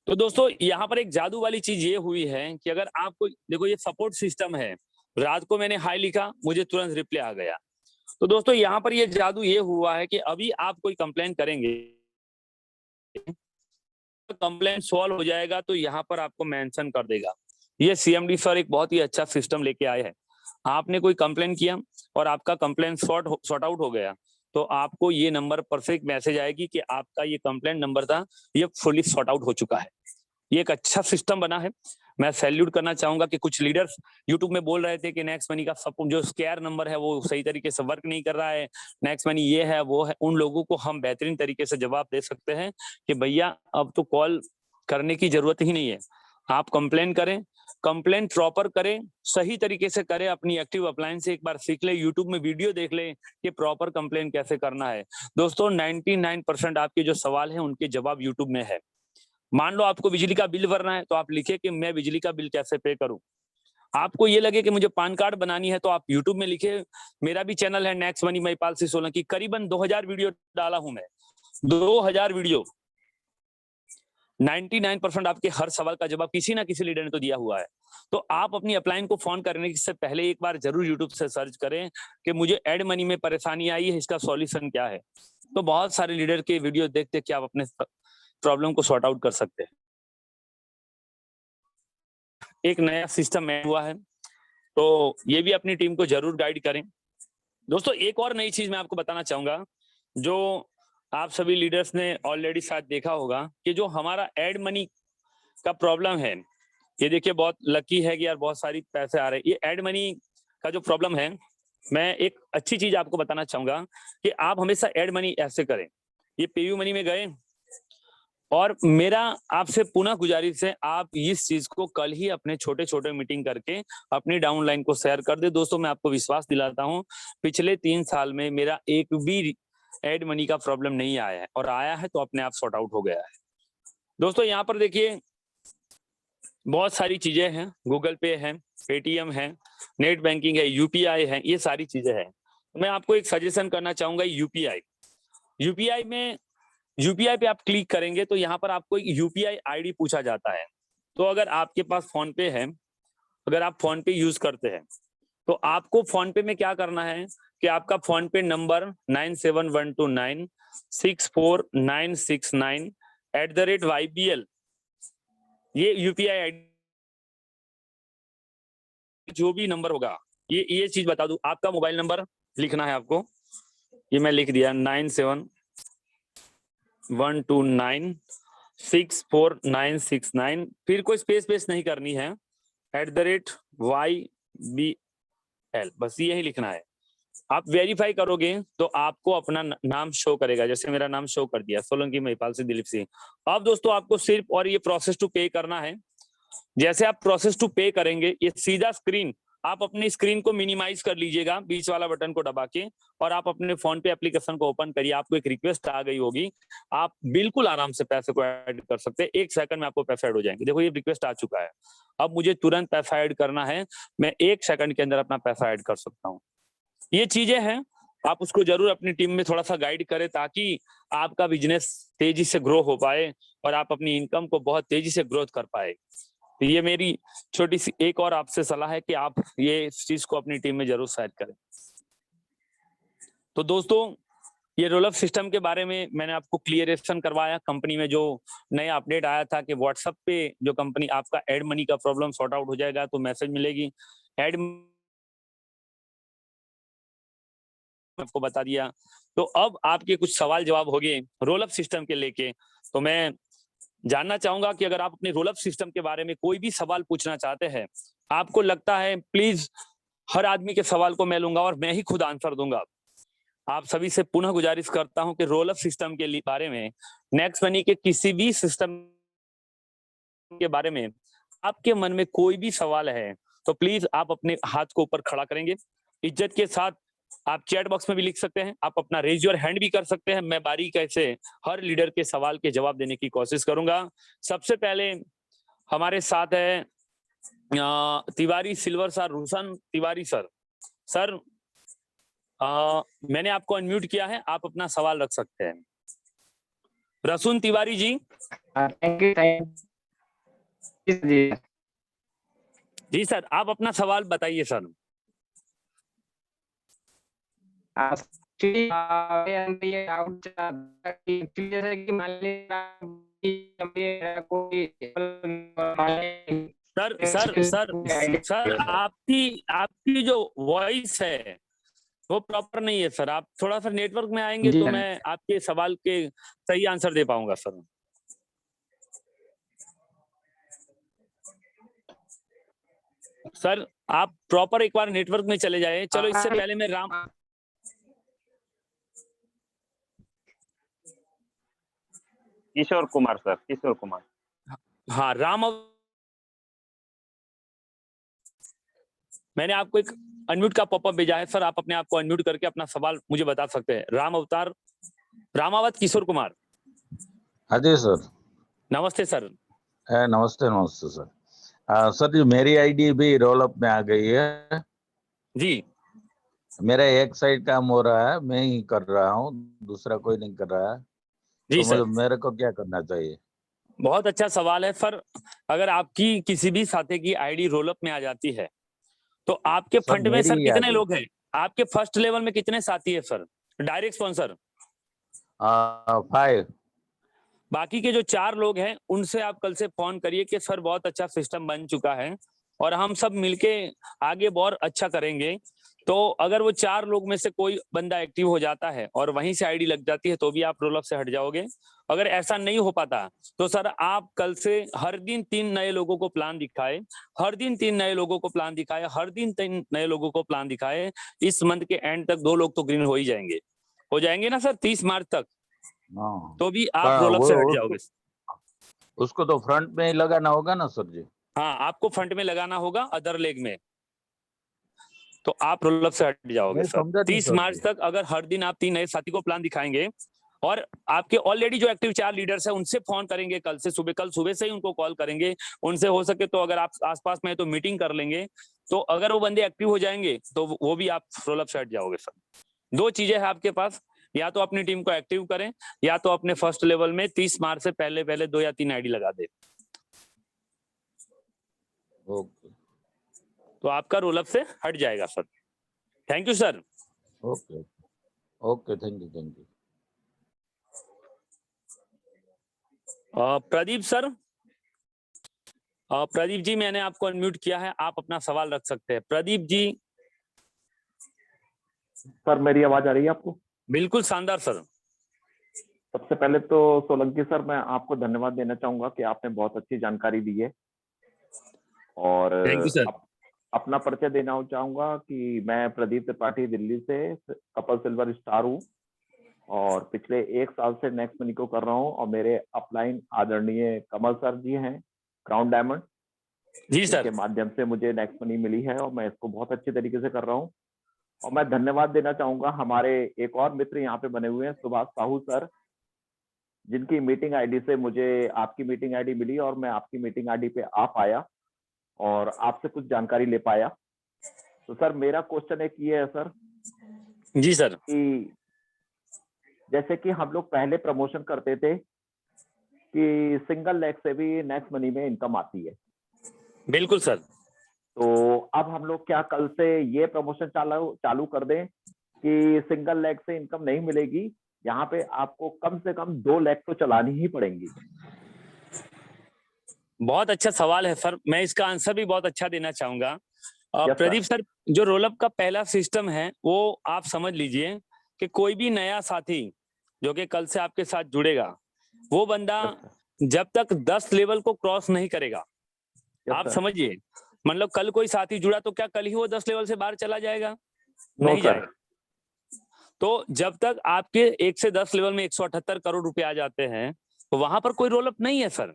तो दोस्तों यहाँ पर एक जादू वाली चीज ये हुई है कि अगर आपको देखो ये सपोर्ट सिस्टम है, रात को मैंने हाई लिखा मुझे तुरंत रिप्लाई आ गया। तो दोस्तों यहाँ पर ये जादू ये हुआ है कि अभी आप कोई कंप्लेन करेंगे, कंप्लेन सॉल्व हो जाएगा तो यहाँ पर आपको मेंशन कर देगा। ये CMD सर एक बहुत ही अच्छा सिस्टम लेके आए हैं। आपने कोई कंप्लेन किया और आपका कंप्लेन सॉर्ट आउट हो गया तो आपको ये नंबर पर से एक मैसेज आएगी कि आपका ये कंप्लेंट नंबर था, ये फुली सॉर्ट आउट हो चुका है। ये एक अच्छा सिस्टम बना है। मैं सैल्यूट करना चाहूंगा कि कुछ लीडर्स यूट्यूब में बोल रहे थे कि नेक्स्ट मनी का जो स्केयर नंबर है वो सही तरीके से वर्क नहीं कर रहा है, नेक्स्ट मनी ये है वो है। उन लोगों को हम बेहतरीन तरीके से जवाब दे सकते हैं कि भैया अब तो कॉल करने की जरूरत ही नहीं है, आप कंप्लेन करें, कंप्लेन प्रॉपर करें, सही तरीके से करें, अपनी एक्टिव अप्लायंस से एक बार सीख ले, यूट्यूब में वीडियो देख ले कि प्रॉपर कंप्लेन कैसे करना है। दोस्तों 99% आपके जो सवाल है उनके जवाब यूट्यूब में है। मान लो आपको बिजली का बिल भरना है तो आप लिखे कि मैं बिजली का बिल कैसे पे करूं। आपको ये लगे कि मुझे पान कार्ड बनानी है तो आप यूट्यूब में लिखे, मेरा भी चैनल है नेक्स्ट मनी महिपाल सिंह सोलंकी, करीबन 2000 वीडियो डाला हूं मैं, 2000 वीडियो। 99% आपके हर सवाल का जवाब किसी ना किसी लीडर ने तो दिया हुआ है। तो आप अपनी अपलाइन को फोन करने से पहले एक बार जरूर यूट्यूब से सर्च करें कि मुझे एड मनी में परेशानी आई है, इसका सॉल्यूशन क्या है। तो बहुत सारे लीडर के वीडियो देखते कि आप अपने प्रॉब्लम को सॉर्ट आउट कर सकते हैं। एक नया सिस्टम ऐड हुआ है तो ये भी अपनी टीम को जरूर गाइड करें। दोस्तों एक और नई चीज मैं आपको बताना चाहूंगा जो आप सभी लीडर्स ने ऑलरेडी शायद देखा होगा कि जो हमारा एड मनी का प्रॉब्लम है, ये देखिए बहुत लकी है कि यार बहुत सारी पैसे आ रहे हैं। ये एड मनी का जो प्रॉब्लम है मैं एक अच्छी चीज आपको बताना चाहूंगा कि आप हमेशा ऐड मनी ऐसे करें। ये पेयू मनी में गए, और मेरा आपसे पुनः गुजारिश है, आप इस चीज को कल ही अपने छोटे छोटे मीटिंग करके अपनी डाउनलाइन को शेयर कर दे। दोस्तों मैं आपको विश्वास दिलाता हूं, पिछले 3 साल में मेरा एक भी एड मनी का प्रॉब्लम नहीं आया है, और आया है तो अपने आप सॉर्ट आउट हो गया है। दोस्तों यहाँ पर देखिए बहुत सारी चीजें हैं, गूगल पे है, पेटीएम है, नेट बैंकिंग है, यूपीआई है, ये सारी चीजें हैं। मैं आपको एक सजेशन करना चाहूंगा, यूपीआई। यूपीआई में यूपीआई पे आप क्लिक करेंगे तो यहाँ पर आपको यूपीआई आईडी पूछा जाता है। तो अगर आपके पास फोन पे है, अगर आप फोन पे यूज करते हैं, तो आपको फोन पे में क्या करना है कि आपका फोन पे नंबर 9712964969 ये यूपीआई आईडी, जो भी नंबर होगा, ये चीज बता दूं, आपका मोबाइल नंबर लिखना है आपको। ये मैं लिख दिया 9712964969, फिर कोई स्पेस नहीं करनी है, @YBL, बस यही लिखना है। आप वेरीफाई करोगे तो आपको अपना नाम शो करेगा, जैसे मेरा नाम शो कर दिया, सोलंकी महिपाल से दिलीप सिंह। अब दोस्तों आपको सिर्फ और ये प्रोसेस टू पे करना है। जैसे आप प्रोसेस टू पे करेंगे, ये सीधा स्क्रीन, आप अपनी स्क्रीन को मिनिमाइज कर लीजिएगा, बीच वाला बटन को दबा के, और आप अपने फोन पे एप्लीकेशन को ओपन करिए। आपको एक रिक्वेस्ट आ गई होगी, आप बिल्कुल आराम से पैसे को ऐड कर सकते हैं। 1 सेकंड में आपको पैसे ऐड हो जाएंगे। देखो ये रिक्वेस्ट आ चुका है, अब मुझे तुरंत पैसा ऐड करना है, मैं 1 सेकंड के अंदर अपना पैसा ऐड कर सकता हूँ। ये चीजें हैं, आप उसको जरूर अपनी टीम में थोड़ा सा गाइड करें, ताकि आपका बिजनेस तेजी से ग्रो हो पाए और आप अपनी इनकम को बहुत तेजी से ग्रोथ कर पाए। तो ये मेरी छोटी सी एक और आपसे सलाह है कि आप ये चीज को अपनी टीम में जरूर शेयर करें। तो दोस्तों ये रोल अप सिस्टम के बारे में मैंने आपको क्लियरेशन करवाया। कंपनी में जो नया अपडेट आया था कि व्हाट्सएप पे जो कंपनी आपका एड मनी का प्रॉब्लम सॉर्ट आउट हो जाएगा, तो मैसेज मिलेगी एड, आपको बता दिया। तो अब आपके कुछ सवाल जवाब हो गए रोल अप सिस्टम के लेके। तो मैं जानना चाहूंगा कि अगर आप अपने रोल अप सिस्टम के बारे में कोई भी सवाल पूछना चाहते हैं, आपको लगता है, प्लीज हर आदमी के सवाल को मैं लूंगा और मैं ही खुद आंसर दूंगा। आप सभी से पुनः गुजारिश करता हूं कि रोल अप सिस्टम के बारे में, नेक्स्ट मनी के किसी भी सिस्टम के बारे में आपके मन में कोई भी सवाल है, तो प्लीज आप अपने हाथ को ऊपर खड़ा करेंगे, इज्जत के साथ आप चैट बॉक्स में भी लिख सकते हैं, आप अपना रेज योर हैंड भी कर सकते हैं। मैं बारीकी से हर लीडर के सवाल के जवाब देने की कोशिश करूंगा। सबसे पहले हमारे साथ है तिवारी सिल्वर सर, रोशन तिवारी सर। सर मैंने आपको अनम्यूट किया है, आप अपना सवाल रख सकते हैं। रसून Tiwari ji. Thank you ji sir, आप अपना सवाल बताइए सर। सर आपकी जो वॉइस है वो प्रॉपर नहीं है सर। आप थोड़ा सा नेटवर्क में आएंगे तो मैं आपके सवाल के सही आंसर दे पाऊंगा सर। सर आप प्रॉपर एक बार नेटवर्क में चले जाए। चलो इससे पहले मैं किशोर कुमार सर, किशोर कुमार। हाँ मैंने आपको एक अनम्यूट का पॉपअप भेजा है सर, आप अपने आप को अनम्यूट करके अपना सवाल मुझे बता सकते हैं। रामावत किशोर कुमार। हाँ जी सर। नमस्ते सर। नमस्ते नमस्ते सर। सर जी मेरी आईडी भी रोल अप में आ गई है जी। मेरा एक साइड काम हो रहा है, मैं ही कर रहा हूँ, दूसरा कोई नहीं कर रहा है। जी तो सर, मेरे को क्या करना चाहिए? बहुत अच्छा सवाल है सर। अगर आपकी किसी भी साथी की आईडी रोल अप में आ जाती है, तो आपके फंड में सर कितने लोग हैं? आपके फर्स्ट लेवल में कितने साथी है सर, डायरेक्ट स्पॉन्सर? 5। बाकी के जो 4 लोग हैं उनसे आप कल से फोन करिए कि सर बहुत अच्छा सिस्टम बन चुका है और हम सब मिलके आगे बहुत अच्छा करेंगे। तो अगर वो 4 लोग में से कोई बंदा एक्टिव हो जाता है और वहीं से आईडी लग जाती है तो भी आप रोल अप से हट जाओगे। अगर ऐसा नहीं हो पाता तो सर आप कल से हर दिन 3 नए लोगों को प्लान दिखाए, हर दिन 3 नए लोगों को प्लान दिखाए, हर दिन 3 नए लोगों को प्लान दिखाए। इस मंथ के एंड तक 2 लोग तो ग्रीन हो ही जाएंगे, हो जाएंगे ना सर 30 मार्च तक, हाँ, तो भी आप रोल अप से हट जाओगे। उसको तो फ्रंट में ही लगाना होगा ना सर जी? हाँ, आपको फ्रंट में लगाना होगा, अदर लेग में, तो आप रोल अप से हट जाओगे नहीं सर। समझा नहीं 30 सर मार्च जी। तक अगर हर दिन आप 3 नए साथी को प्लान दिखाएंगे और आपके ऑलरेडी जो एक्टिव 4 लीडर्स है उनसे फोन करेंगे कल सुबह से ही उनको कॉल करेंगे, उनसे हो सके तो अगर आप आसपास में है तो मीटिंग कर लेंगे, तो अगर वो बंदे एक्टिव हो जाएंगे तो वो भी आप रोल अप से हट जाओगे सर। 2 चीजें हैं आपके पास, या तो अपनी टीम को एक्टिव करें या तो अपने फर्स्ट लेवल में 30 मार्च से पहले 2 या 3 आईडी लगा दे, ओके तो आपका रोल अप से हट जाएगा sir. Thank you sir. Okay okay, thank you. Pradeep sir, Pradeep ji मैंने आपको अनम्यूट किया है, आप अपना सवाल रख सकते हैं। प्रदीप जी। सर मेरी आवाज आ रही है आपको? बिल्कुल शानदार सर। सबसे पहले तो सोलंकी सर मैं आपको धन्यवाद देना चाहूंगा कि आपने बहुत अच्छी जानकारी दी है। और थैंक यू सर। अपना परिचय देना चाहूंगा कि मैं प्रदीप त्रिपाठी दिल्ली से कपल सिल्वर स्टार हूँ और पिछले 1 साल से नेक्स्ट मनी को कर रहा हूँ और मेरे अपलाइन आदरणीय कमल सर जी हैं क्राउन डायमंड जी सर। के माध्यम से मुझे नेक्स्ट मनी मिली है और मैं इसको बहुत अच्छे तरीके से कर रहा हूँ। और मैं धन्यवाद देना चाहूंगा हमारे एक और मित्र यहाँ पे बने हुए हैं सुभाष साहू सर, जिनकी मीटिंग आईडी से मुझे आपकी मीटिंग आईडी मिली और मैं आपकी मीटिंग आईडी पे आ पाया और आपसे कुछ जानकारी ले पाया। तो सर मेरा क्वेश्चन एक ये है सर जी सर। कि जैसे कि हम लोग पहले प्रमोशन करते थे कि सिंगल लेग से भी नेक्स्ट मनी में इनकम आती है। बिल्कुल सर। तो अब हम लोग क्या कल से ये प्रमोशन चालू कर दें कि सिंगल लेग से इनकम नहीं मिलेगी, यहाँ पे आपको कम से कम 2 लेग तो चलानी ही पड़ेंगी? बहुत अच्छा सवाल है सर, मैं इसका आंसर भी बहुत अच्छा देना चाहूंगा। Yes, प्रदीप सर, जो रोलअप का पहला सिस्टम है वो आप समझ लीजिए कि कोई भी नया साथी जो कि कल से आपके साथ जुड़ेगा, वो बंदा जब तक 10 लेवल को क्रॉस नहीं करेगा, आप समझिए, मतलब कल कोई साथी जुड़ा तो क्या कल ही वो 10 लेवल से बाहर चला जाएगा? नहीं जाएगा। तो जब तक आपके 1 से 10 लेवल में 178 करोड़ रुपए आ जाते हैं तो वहां पर कोई रोल अप नहीं है सर।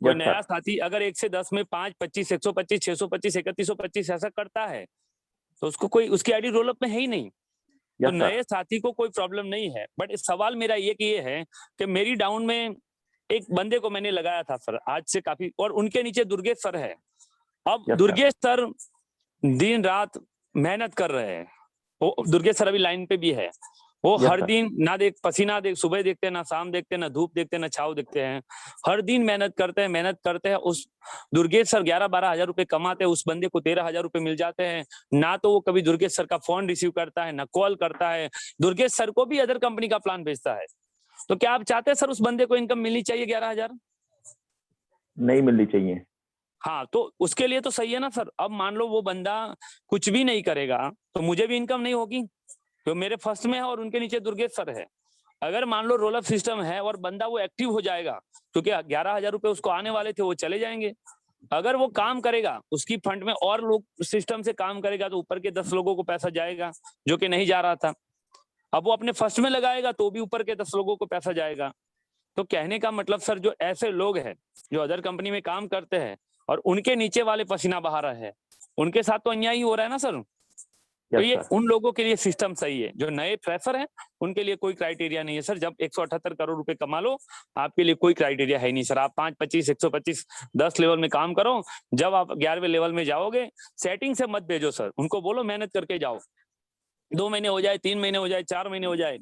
कोई नया साथी अगर 1 से 10 में 5, 25, 125, 625, 3125 ऐसा करता है तो उसको कोई उसकी आईडी रोल अप में है ही नहीं। तो नए साथी को कोई प्रॉब्लम नहीं है। बट सवाल मेरा ये है कि मेरी डाउन में एक बंदे को मैंने लगाया था सर आज से काफी, और उनके नीचे दुर्गेश सर है। अब दुर्गेश सर दिन रात मेहनत कर रहे हैं, वो दुर्गेश सर अभी लाइन पे भी है, वो हर दिन ना पसीना सुबह देखते हैं, ना शाम देखते हैं, ना धूप देखते हैं, ना छाव देखते हैं, हर दिन मेहनत करते हैं। उस दुर्गेश सर 11-12 हजार रुपए कमाते हैं, उस बंदे को 13 हजार रुपए मिल जाते हैं। ना तो वो कभी दुर्गेश सर का फोन रिसीव करता है, ना कॉल करता है। दुर्गेश सर को भी अदर कंपनी का प्लान भेजता है। तो क्या आप चाहते हैं सर उस बंदे को इनकम मिलनी चाहिए 11 हजार? नहीं मिलनी चाहिए। हाँ, तो उसके लिए तो सही है ना सर। अब मान लो वो बंदा कुछ भी नहीं करेगा तो मुझे भी इनकम नहीं होगी, तो मेरे फर्स्ट में है और उनके नीचे दुर्गेश सर है। अगर मान लो रोल अप सिस्टम है और बंदा वो एक्टिव हो जाएगा, क्योंकि 11 हजार रुपए उसको आने वाले थे वो चले जाएंगे। अगर वो काम करेगा, उसकी फंड में और लोग सिस्टम से काम करेगा तो ऊपर के 10 लोगों को पैसा जाएगा जो कि नहीं जा रहा था। अब वो अपने फर्स्ट में लगाएगा तो भी ऊपर के 10 लोगों को पैसा जाएगा। तो कहने का मतलब सर, जो ऐसे लोग हैं जो अदर कंपनी में काम करते हैं और उनके नीचे वाले पसीना बहा रहे हैं, उनके साथ तो अन्याय ही हो रहा है ना सर। तो ये उन लोगों के लिए सिस्टम सही है। जो नए फ्रेशर हैं उनके लिए कोई क्राइटेरिया नहीं है सर। जब 178 करोड़ रुपए कमा लो, आपके लिए कोई क्राइटेरिया है नहीं सर। आप 5, 25, 125, 10 लेवल में काम करो। जब आप 11वें लेवल में जाओगे, सेटिंग से मत भेजो सर, उनको बोलो मेहनत करके जाओ। 2 महीने हो जाए, 3 महीने हो जाए, 4 महीने हो जाए,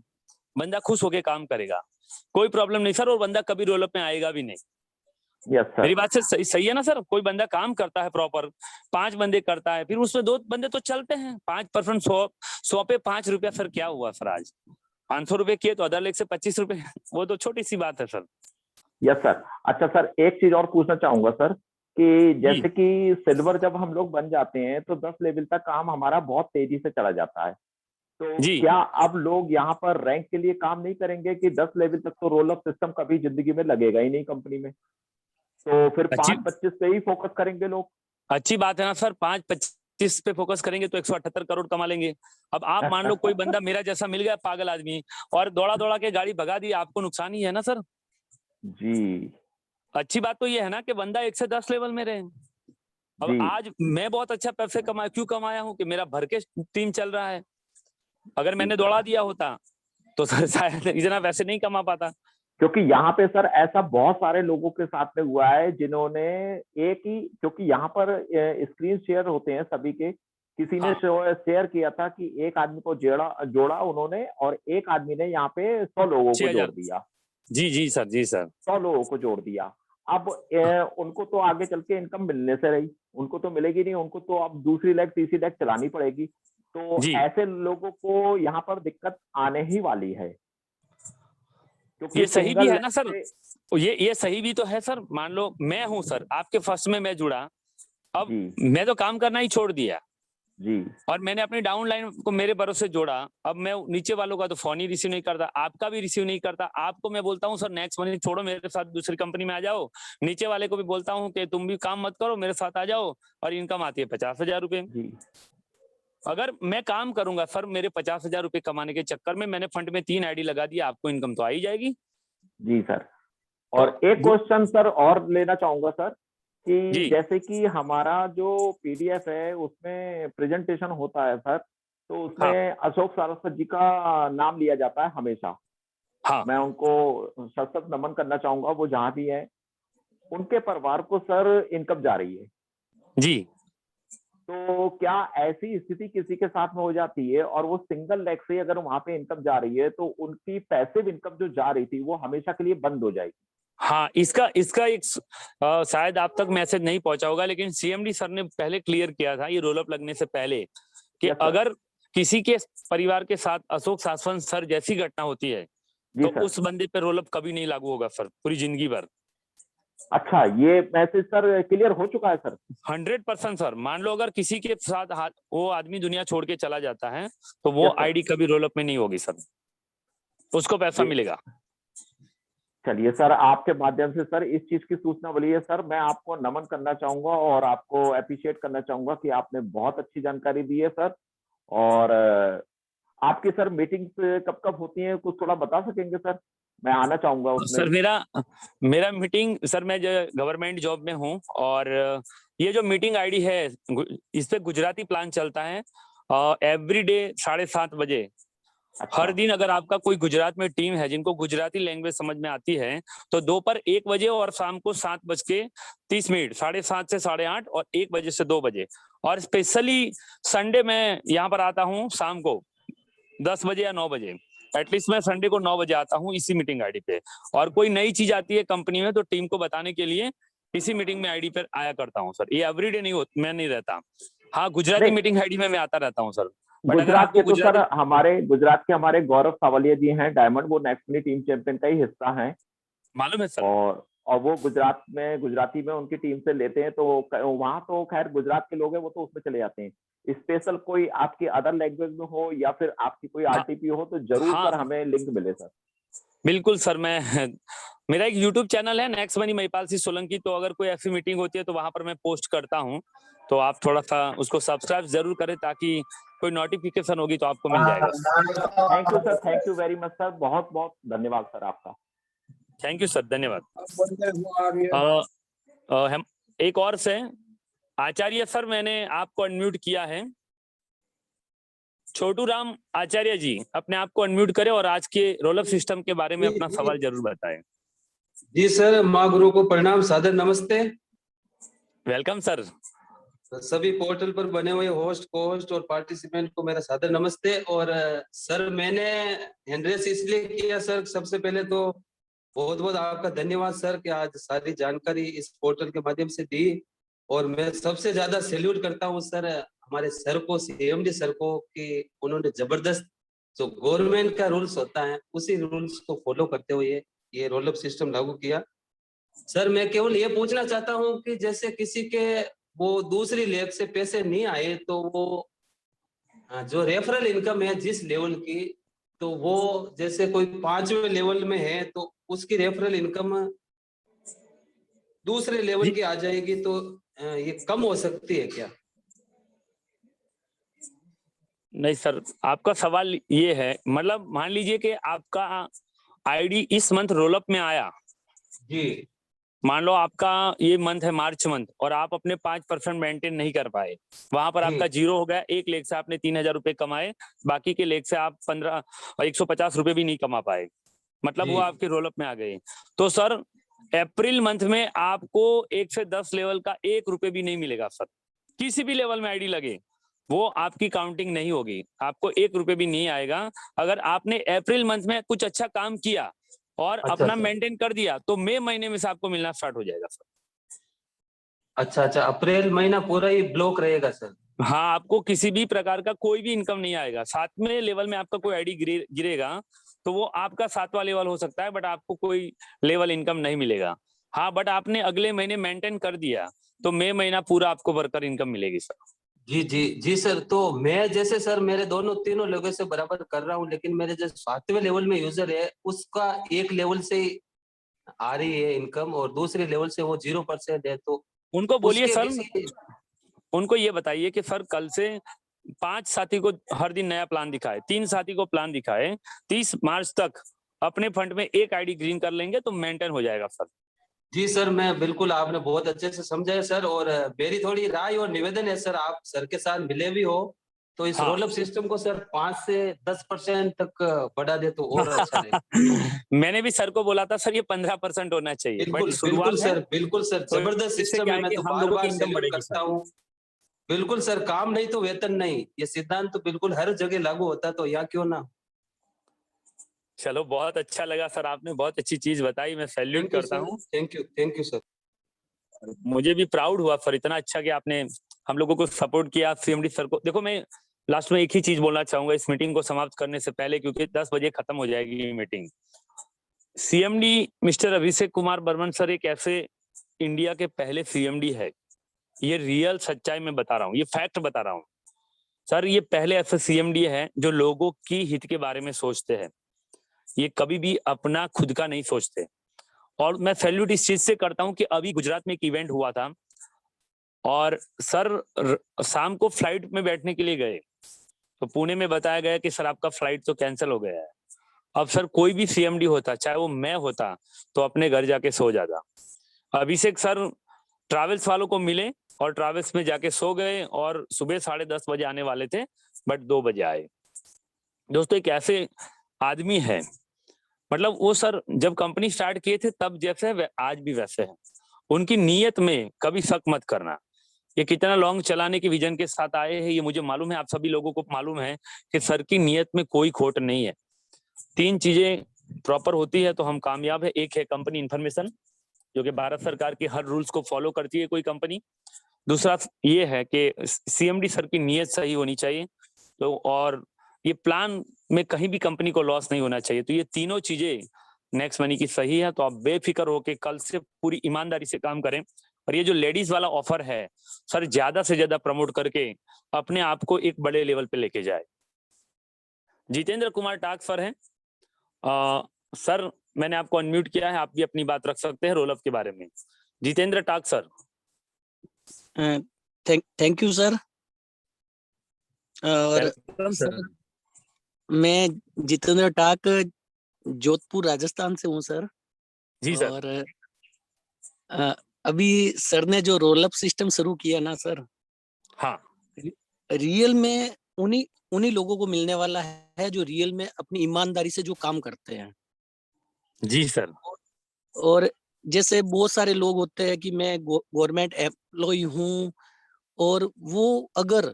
बंदा खुश होके काम करेगा, कोई प्रॉब्लम नहीं सर। और बंदा कभी रोल अप में आएगा भी नहीं। मेरी बात से सही है ना सर? कोई बंदा काम करता है प्रॉपर, 5 बंदे करता है, फिर उसमें 2 बंदे तो चलते हैं। 5% 100 पे 5 रुपया सर क्या हुआ सर? आज 500 रुपए किए तो अदर लेग से 25 रुपए, वो तो छोटी सी बात है सर। Yes sir. अच्छा सर, एक चीज और पूछना चाहूंगा सर कि जैसे कि सिल्वर जब हम लोग बन जाते हैं तो 10 लेवल तक काम हमारा बहुत तेजी से चला जाता है। तो जी क्या अब लोग यहाँ पर रैंक के लिए काम नहीं करेंगे कि 10 लेवल तक तो रोल अप सिस्टम कभी जिंदगी में लगेगा ही नहीं कंपनी में, तो फिर अच्छी 5-25 पे ही फोकस करेंगे लोग? अच्छी बात है ना सर, 5-25 पे फोकस करेंगे तो 178 करोड़ कमा लेंगे। अब आप मान लो कोई बंदा मेरा जैसा मिल गया पागल आदमी और दौड़ा दौड़ा के गाड़ी भगा दी, आपको नुकसान ही है ना सर। जी अच्छी बात तो ये है ना कि बंदा 1 से 10 लेवल में रहे। अब जी आज मैं बहुत अच्छा पैसे क्यों कमाया हूँ कि मेरा भर के टीम चल रहा है। अगर मैंने दौड़ा दिया होता तो सर शायद इतना पैसे नहीं कमा पाता। क्योंकि यहाँ पे सर ऐसा बहुत सारे लोगों के साथ में हुआ है जिन्होंने एक ही, क्योंकि यहाँ पर स्क्रीन शेयर होते हैं सभी के, किसी ने हाँ। शेयर किया था कि एक आदमी को जोड़ा उन्होंने और एक आदमी ने यहाँ पे 100 लोगों को 6,000। जोड़ दिया। जी सर, जी सर। 100 लोगों को जोड़ दिया। अब उनको तो आगे चल के इनकम मिलने से रही, उनको तो मिलेगी नहीं, उनको तो अब दूसरी लेग तीसरी लेग चलानी पड़ेगी। तो जी ऐसे लोगों को यहाँ पर दिक्कत आने ही वाली है, क्योंकि ये सही भी सिंगल है ना सर। ये सही भी तो है सर। मान लो मैं हूं सर, आपके फर्स्ट में मैं जुड़ा, अब जी मैं तो काम करना ही छोड़ दिया जी और मैंने अपनी डाउन लाइन को मेरे भरोसे जोड़ा। अब मैं नीचे वालों का तो फोन ही रिसीव नहीं करता, आपका भी रिसीव नहीं करता। आपको मैं बोलता हूँ सर नेक्स्ट मनी छोड़ो, मेरे साथ दूसरी कंपनी में आ जाओ। नीचे वाले को भी बोलता हूँ कि तुम भी काम मत करो, मेरे साथ आ जाओ और इनकम आती है 50,000 रुपए। जी अगर मैं काम करूंगा सर, मेरे 50,000 रुपए कमाने के चक्कर में मैंने फंड में 3 आईडी लगा दिया, आपको इनकम तो आ ही जाएगी। जी सर। तो और एक क्वेश्चन सर और लेना चाहूंगा सर, कि जी जैसे कि हमारा जो पीडीएफ है उसमें प्रेजेंटेशन होता है सर, तो हाँ उसमें अशोक सारस्वत जी का नाम लिया जाता है हमेशा। हाँ मैं उनको सशक्त नमन करना चाहूंगा, वो जहां भी है उनके परिवार को सर इनकम जा रही है। जी। तो क्या ऐसी स्थिति किसी के साथ में हो जाती है और वो सिंगल लेग से अगर वहां पे इनकम जा रही है तो उनकी पैसिव इनकम जो जा रही थी वो हमेशा के लिए बंद हो जाएगी? हाँ, इसका एक शायद आप तक मैसेज नहीं पहुंचा होगा, लेकिन सीएमडी सर ने पहले क्लियर किया था ये रोल अप लगने से पहले कि यस सर। अगर किसी के परिवार के साथ अशोक सासवंत सर जैसी घटना होती है जी तो सर। उस बंदे पे रोल अप कभी नहीं लागू होगा सर, पूरी जिंदगी भर। अच्छा, ये मैसेज सर क्लियर हो चुका है सर? 100% सर। मान लो अगर किसी के साथ वो आदमी दुनिया छोड़ के चला जाता है तो वो यस सर। आईडी कभी रोल अप में नहीं होगी सर, उसको पैसा जी मिलेगा। चलिए सर, आपके माध्यम से सर इस चीज की सूचना मिली है सर, मैं आपको नमन करना चाहूंगा और आपको अप्रिशिएट करना चाहूंगा कि आपने बहुत अच्छी जानकारी दी है सर। और आपकी सर मीटिंग्स कब कब होती हैं, कुछ थोड़ा बता सकेंगे सर? मैं आना चाहूंगा उसमें। सर मेरा मीटिंग सर, मैं जो गवर्नमेंट जॉब में हूँ और ये जो मीटिंग आईडी है इस पे गुजराती प्लान चलता है एवरी डे 7:30 बजे। अच्छा। हर दिन अगर आपका कोई गुजरात में टीम है जिनको गुजराती लैंग्वेज समझ में आती है तो दोपहर 1 बजे और शाम को 7:30, 7:30 से 8:30 और 1 बजे से 2 बजे। और स्पेशली संडे में यहाँ पर आता हूँ शाम को 10 बजे या 9 बजे। एटलीस्ट मैं संडे को 9 बजे आता हूँ इसी मीटिंग आईडी पे। और कोई नई चीज आती है कंपनी में तो टीम को बताने के लिए इसी मीटिंग में आईडी पर आया करता हूँ सर। ये एवरीडे नहीं होता, मैं नहीं रहता। हाँ, गुजराती नहीं, मीटिंग आईडी में मैं आता रहता हूँ सर। बट अगर गुजरात आपको के तो सर गुजराती, हमारे गुजरात के हमारे गौरव सावलिया जी हैं डायमंड, वो नेक्स्ट टीम चैंपियन का ही हिस्सा हैं। मालूम है सर। और वो गुजरात में गुजराती में उनकी टीम से लेते हैं, तो वहां तो खैर गुजरात के लोग हैं वो तो उसमें चले जाते हैं। स्पेशल कोई आपकी अदर लैंग्वेज में हो या फिर आपकी कोई हाँ आरटीपी हो तो जरूर हाँ, सर हमें लिंक मिले सर। बिल्कुल सर। मेरा एक यूट्यूब चैनल है नेक्स्ट मनी महिपाल सिंह सोलंकी, तो अगर कोई ऐसी मीटिंग होती है तो वहां पर मैं पोस्ट करता हूँ, तो आप थोड़ा सा उसको सब्सक्राइब जरूर करें ताकि कोई नोटिफिकेशन होगी तो आपको मिल जाएगा। Thank you sir, thank you very much sir, बहुत बहुत धन्यवाद सर आपका। थैंक यू सर, धन्यवाद। हम एक और से आचार्य सर, मैंने आपको अनम्यूट किया है। छोटू राम आचार्य जी, अपने आप को अनम्यूट करें और आज के रोल अप सिस्टम के बारे में अपना सवाल जरूर बताएं। जी सर, माँ गुरु को प्रणाम, सादर नमस्ते। Welcome sir. सभी पोर्टल पर बने हुए होस्ट, को-होस्ट और पार्टिसिपेंट को मेरा सादर नमस्ते। और सर मैंने हैंड रेस इसलिए किया सर, सबसे पहले तो बहुत बहुत आपका धन्यवाद सर कि आज सारी जानकारी इस पोर्टल के माध्यम से दी। और मैं सबसे ज्यादा सैल्यूट करता हूँ सर हमारे सर को, सीएमडी सर को, कि उन्होंने जबरदस्त जो गवर्नमेंट का रूल्स होता है उसी रूल्स को फॉलो करते हुए ये रोल अप सिस्टम लागू किया। सर मैं केवल ये पूछना चाहता हूँ कि जैसे किसी के वो दूसरी लेग से पैसे नहीं आए तो वो जो रेफरल इनकम है जिस लेवल की, तो वो जैसे कोई 5वें लेवल में है तो उसकी रेफरल इनकम दूसरे लेवल जी की आ जाएगी, तो ये कम हो सकती है क्या? नहीं सर, आपका सवाल ये है, मतलब मान लीजिए कि आपका आईडी इस मंथ रोलअप में आया, जी मान लो आपका ये मंथ है मार्च मंथ, और आप अपने 5% मेंटेन नहीं कर पाए, वहां पर जी आपका जीरो हो गया। एक लेग से आपने 3,000 रुपए कमाए, बाकी के लेग से आप 150 रुपए भी नहीं कमा पाए, मतलब जी वो आपके रोलअप में आ गए। तो सर अप्रैल मंथ में आपको 1 से 10 लेवल का 1 रुपए भी नहीं मिलेगा सर। किसी भी लेवल में आईडी लगे, वो आपकी काउंटिंग नहीं होगी, आपको 1 रुपए भी नहीं आएगा। अगर आपने अप्रैल मंथ में कुछ अच्छा काम किया और अच्छा अपना अच्छा मेंटेन कर दिया, तो मई महीने में से आपको मिलना स्टार्ट हो जाएगा सर। अच्छा अच्छा, अप्रैल महीना पूरा ही ब्लॉक रहेगा सर? हाँ, आपको किसी भी प्रकार का कोई भी इनकम नहीं आएगा। 7वें लेवल में आपका कोई आईडी गिरेगा तो वो आपका 7वां लेवल हो सकता है, बट आपको कोई लेवल इनकम नहीं मिलेगा। हाँ, बट आपने अगले महीने मेंटेन कर दिया तो मई महीना पूरा आपको वर्कर इनकम मिलेगी सर। जी जी जी सर, तो मैं जैसे सर मेरे दोनों तीनों लोगों से बराबर कर रहा हूँ, लेकिन मेरे जो 7वें लेवल में यूजर है उसका एक लेवल से ही आ रही है इनकम और दूसरे लेवल से वो 0% है, तो उनको बोलिए उसके सर, किसी उनको ये बताइए कि सर कल से 5 साथी को हर दिन नया प्लान दिखाए, 3 साथी को प्लान दिखाए, 30 मार्च तक अपने फंड में एक आईडी ग्रीन कर लेंगे तो मेंटेन हो जाएगा सर। जी सर, मैं बिल्कुल, आपने बहुत अच्छे से समझाया सर। और मेरी थोड़ी राय और निवेदन है सर, आप सर के साथ मिले भी हो तो इस हाँ। रोल अप सिस्टम को सर 5 से 10% तक बढ़ा दे तो और अच्छा रहेगा। मैंने भी सर को बोला था सर ये 15% होना चाहिए, बट बिल्कुल बिल्कुल शुरुआत है सर, बिल्कुल सर, तो जबरदस्त इससे सिस्टम क्या है, है मैं कि तो हम बार लोगों की बार इनकम सैल्यूट बढ़ेगी करता सर। हूँ। बिल्कुल सर, काम नहीं तो वेतन नहीं, ये सिद्धांत तो बिल्कुल हर जगह लागू होता, तो यहाँ क्यों ना। चलो, बहुत अच्छा लगा सर, आपने बहुत अच्छी चीज बताई, मैं सैल्यूट थैंक यू करता सर, हूँ। Thank you sir. मुझे भी प्राउड हुआ सर, इतना अच्छा कि आपने हम लोगों को सपोर्ट किया। सीएमडी सर को देखो, मैं लास्ट में एक ही चीज बोलना चाहूंगा इस मीटिंग को समाप्त करने से पहले, क्योंकि 10 बजे खत्म हो जाएगी ये meeting. CMD mister Abhishek Kumar Burman sir एक ऐसे इंडिया के पहले सीएमडी है, ये रियल सच्चाई में बता रहा हूँ, ये फैक्ट बता रहा हूँ सर। ये पहले ऐसे सीएमडी है जो लोगों की हित के बारे में सोचते हैं, ये कभी भी अपना खुद का नहीं सोचते। और मैं सैल्यूट इस चीज से करता हूं कि अभी गुजरात में एक इवेंट हुआ था और सर शाम को फ्लाइट में बैठने के लिए गए तो पुणे में बताया गया कि सर आपका फ्लाइट तो कैंसिल हो गया है। अब सर कोई भी सीएमडी होता, चाहे वो मैं होता, तो अपने घर जाके सो जाता। अभिषेक सर ट्रैवल्स वालों को मिले और ट्रैवल्स में जाके सो गए और सुबह 10:30 बजे आने वाले थे, बट 2 बजे आए। दोस्तों, एक ऐसे आदमी है, मतलब वो सर जब कंपनी स्टार्ट किए थे तब जैसे है आज भी वैसे है। उनकी नीयत में कभी शक मत करना। ये कितना लॉन्ग चलाने के विजन के साथ आए हैं ये मुझे मालूम है, आप सभी लोगों को मालूम है कि सर की नीयत में कोई खोट नहीं है। 3 चीजें प्रॉपर होती है तो हम कामयाब है। एक है कंपनी इन्फॉर्मेशन, जो कि भारत सरकार के हर रूल्स को फॉलो करती है कोई कंपनी। दूसरा ये है कि सीएमडी सर की नीयत सही होनी चाहिए, तो और ये प्लान में कहीं भी कंपनी को लॉस नहीं होना चाहिए। तो ये तीनों चीजें नेक्स्ट मनी की सही है, तो आप बेफिक्र होके कल से पूरी ईमानदारी से काम करें। और ये जो लेडीज वाला ऑफर है सर, ज्यादा से ज्यादा प्रमोट करके अपने आप को एक बड़े लेवल पे लेके जाए। जितेंद्र कुमार टाक सर हैं, सर मैंने आपको अनम्यूट किया है, आप भी अपनी बात रख सकते हैं रोल अप के बारे में। जितेंद्र टाक सर। Thank you sir. और वेलकम सर। मैं जितेंद्र टाक जोधपुर राजस्थान से हूँ सर। जी सर। और अभी सर ने जो रोल अप सिस्टम शुरू किया ना सर, हाँ, रियल में उन्हीं लोगों को मिलने वाला है जो रियल में अपनी ईमानदारी से जो काम करते हैं। जी सर। और जैसे बहुत सारे लोग होते हैं कि मैं गवर्नमेंट एम्प्लॉय हूँ, और वो अगर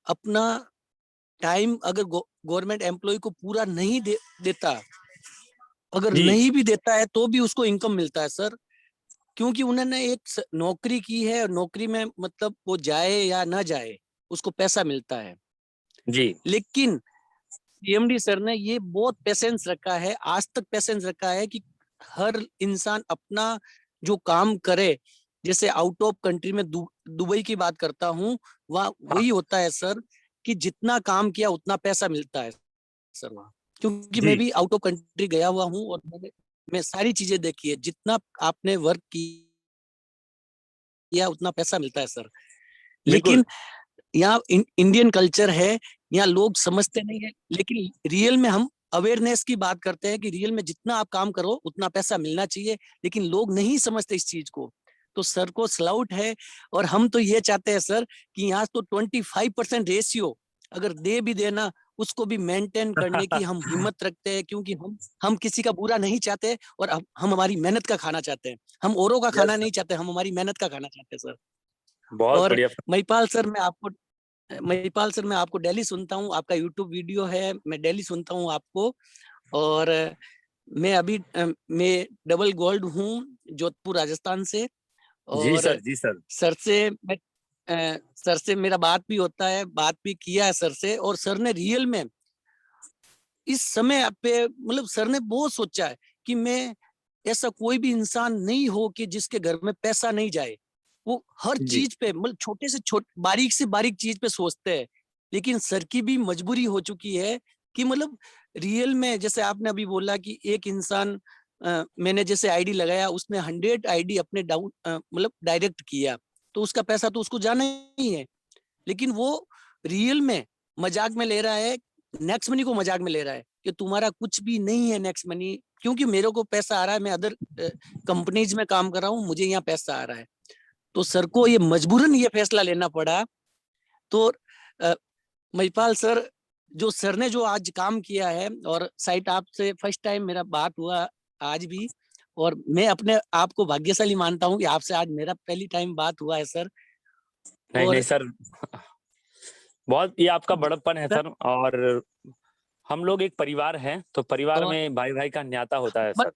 अपना टाइम अगर गवर्नमेंट एम्प्लॉय को पूरा नहीं देता, अगर जी नहीं भी देता है तो भी उसको इनकम मिलता है सर, क्योंकि उन्होंने एक नौकरी की है और नौकरी में मतलब वो जाए या ना जाए उसको पैसा मिलता है। जी लेकिन सीएमडी सर ने ये बहुत पेशेंस रखा है, आज तक पेशेंस रखा है कि हर इंसान अपना जो काम करे, जैसे आउट ऑफ कंट्री में दुबई की बात करता हूँ, वहाँ वही होता है सर कि जितना काम किया उतना पैसा मिलता है सर वहाँ। क्योंकि मैं जी भी आउट ऑफ कंट्री गया हुआ हूँ और मैं सारी चीजें देखी है, जितना आपने वर्क किया उतना पैसा मिलता है सर। बिल्कुल। लेकिन यहाँ इंडियन कल्चर है, यहाँ लोग समझते नहीं है, लेकिन रियल में हम अवेयरनेस की बात करते हैं कि रियल में जितना आप काम करो उतना पैसा मिलना चाहिए, लेकिन लोग नहीं समझते इस चीज को। तो सर को सलाउट है। और हम तो ये चाहते हैं सर कि यहाँ तो 25% रेशियो अगर दे भी देना, उसको भी मेंटेन करने की हम हिम्मत रखते हैं, क्योंकि हम किसी का बुरा नहीं चाहते और हम हमारी मेहनत का खाना चाहते हैं। हम औरों का खाना नहीं चाहते, हम हमारी मेहनत का खाना चाहते हैं सर। बहुत और बढ़िया। महिपाल सर मैं आपको डेली सुनता हूँ, आपका यूट्यूब वीडियो है, मैं डेली सुनता हूँ आपको। और मैं अभी मैं डबल गोल्ड हूँ जोधपुर राजस्थान से। जी और सर, जी सर। सर से मेरा बात भी होता है, बात भी किया है सर से। और सर ने रियल में इस समय पे मतलब सर ने बहुत सोचा है कि मैं ऐसा कोई भी इंसान नहीं हो कि जिसके घर में पैसा नहीं जाए। वो हर जी चीज पे मतलब छोटे से बारीक से बारीक चीज पे सोचते हैं। लेकिन सर की भी मजबूरी हो चुकी है कि मतलब रियल में जैसे आपने अभी बोला कि एक इंसान मैंने जैसे आईडी लगाया, उसने 100 आईडी अपने डाउन मतलब डायरेक्ट किया, तो उसका पैसा तो उसको जाना ही है। लेकिन वो रियल में मजाक में ले रहा है, नेक्स्ट मनी को मजाक में ले रहा है कि तुम्हारा कुछ भी नहीं है नेक्स्ट मनी, क्योंकि मेरे को पैसा आ रहा है, मैं अदर कंपनीज में काम कर रहा हूँ, मुझे यहाँ पैसा आ रहा है। तो सर को ये मजबूरन ये फैसला लेना पड़ा। तो महिपाल सर, जो सर ने जो आज काम किया है, और साइट आपसे फर्स्ट टाइम मेरा बात हुआ आज भी, और मैं अपने आप को भाग्यशाली मानता हूँ कि आपसे आज मेरा पहली टाइम बात हुआ है सर। नहीं नहीं और सर, बहुत ये आपका बड़प्पन है सर। और हम लोग एक परिवार हैं, तो परिवार और में भाई भाई का न्याता होता है सर।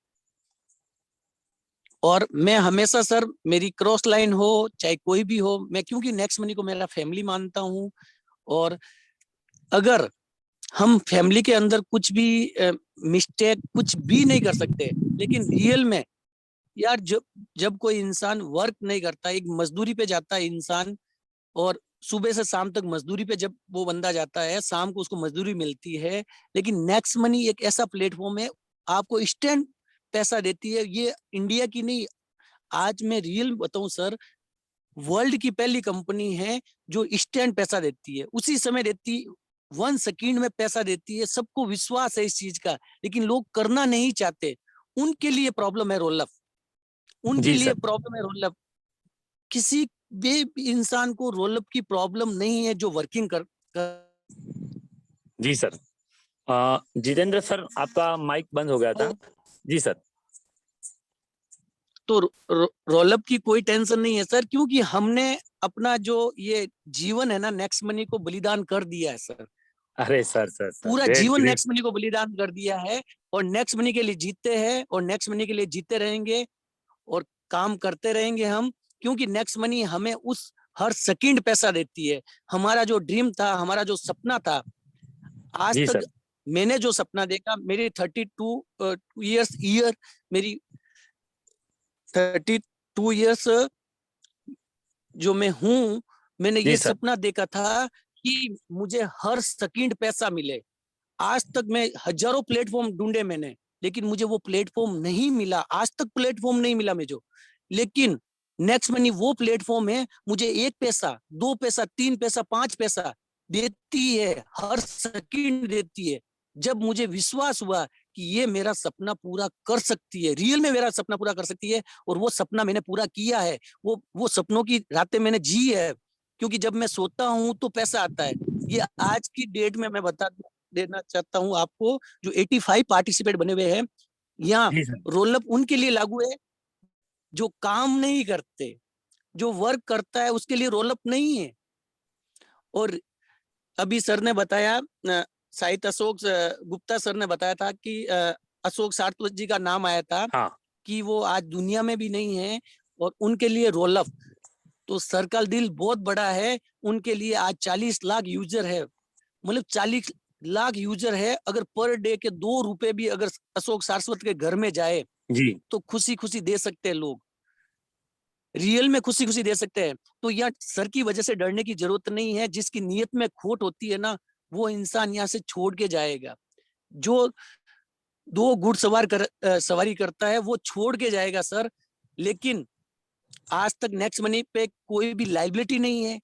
और मैं हमेशा सर, मेरी क्रॉस लाइन हो चाहे कोई भी हो, मैं क्योंकि नेक्स्ट मनी को मेरा फैमिली मानता हूँ। और अगर हम फैमिली के अंदर कुछ भी मिस्टेक कुछ भी नहीं कर सकते, लेकिन रियल में यार जब जब कोई इंसान वर्क नहीं करता, एक मजदूरी पे जाता है इंसान, और सुबह से शाम तक मजदूरी पे जब वो बंदा जाता है, शाम को उसको मजदूरी मिलती है। लेकिन नेक्स्ट मनी एक ऐसा प्लेटफॉर्म है, आपको इंस्टेंट पैसा देती है। ये इंडिया की नहीं, आज मैं रियल बताऊं सर, वर्ल्ड की पहली कंपनी है जो इंस्टेंट पैसा देती है, उसी समय देती, 1 सेकंड में पैसा देती है। सबको विश्वास है इस चीज का, लेकिन लोग करना नहीं चाहते। उनके लिए प्रॉब्लम है रोल अप, उनके जी लिए सर। प्रॉब्लम है रोल अप। किसी भी इंसान को रोल अप की प्रॉब्लम नहीं है जो वर्किंग कर जी सर। जितेंद्र सर, आपका माइक बंद हो गया था। जी सर। तो रोल अप की कोई टेंशन नहीं है सर, क्योंकि हमने अपना जो ये जीवन है ना नेक्स्ट मनी को बलिदान कर दिया है सर। अरे सर सर सर, पूरा ग्रेट जीवन ग्रेट। नेक्स्ट मनी को बलिदान कर दिया है, और नेक्स्ट मनी के लिए जीते हैं, और नेक्स्ट मनी के लिए जीते रहेंगे, और काम करते रहेंगे हम। क्योंकि नेक्स्ट मनी हमें उस हर सेकंड पैसा देती है। हमारा जो ड्रीम था, हमारा जो सपना था, आज जी तक सर। मैंने जो सपना देखा, मेरी 32 ईयर मेरी 32 ईयर्स जो मैं हूँ, मैंने जी ये सर। सपना देखा था कि मुझे हर सेकंड पैसा मिले। आज तक मैं हजारों प्लेटफॉर्म ढूंढे मैंने, लेकिन मुझे वो प्लेटफॉर्म नहीं मिला, आज तक प्लेटफॉर्म नहीं मिला मुझे। लेकिन नेक्स्ट मनी वो प्लेटफॉर्म है, मुझे 1 पैसा 2 पैसा 3 पैसा 5 पैसा देती है, हर सेकंड देती है। जब मुझे विश्वास हुआ कि ये मेरा सपना पूरा कर सकती है, रियल में मेरा सपना पूरा कर सकती है, और वो सपना मैंने पूरा किया है। वो सपनों की रातें मैंने जी है, क्योंकि जब मैं सोता हूँ तो पैसा आता है। ये आज की डेट में मैं बता देना चाहता हूँ आपको, जो 85 पार्टिसिपेट बने हुए हैं यहाँ, जी सर। रोल अप उनके लिए लागू है जो काम नहीं करते। जो वर्क करता है उसके लिए रोल अप नहीं है। और अभी सर ने बताया, साहित्य अशोक गुप्ता सर ने बताया था कि अशोक सारस्वत जी का नाम आया था हाँ। कि वो आज दुनिया में भी नहीं है, और उनके लिए रोल अप। तो सर का दिल बहुत बड़ा है, उनके लिए आज 40 लाख यूजर है, मतलब 40 लाख यूजर है। अगर पर डे के 2 रुपए भी अगर अशोक सारस्वत के घर में जाए जी तो खुशी खुशी दे सकते हैं लोग। रियल में खुशी खुशी दे सकते हैं। तो यहाँ सर की वजह से डरने की जरूरत नहीं है। जिसकी नीयत में खोट होती है ना, वो इंसान यहाँ से छोड़ के जाएगा। जो 2 घुड़सवार सवारी करता है वो छोड़ के जाएगा सर, लेकिन आज तक नेक्स्ट मनी पे कोई भी लाइबिलिटी नहीं है।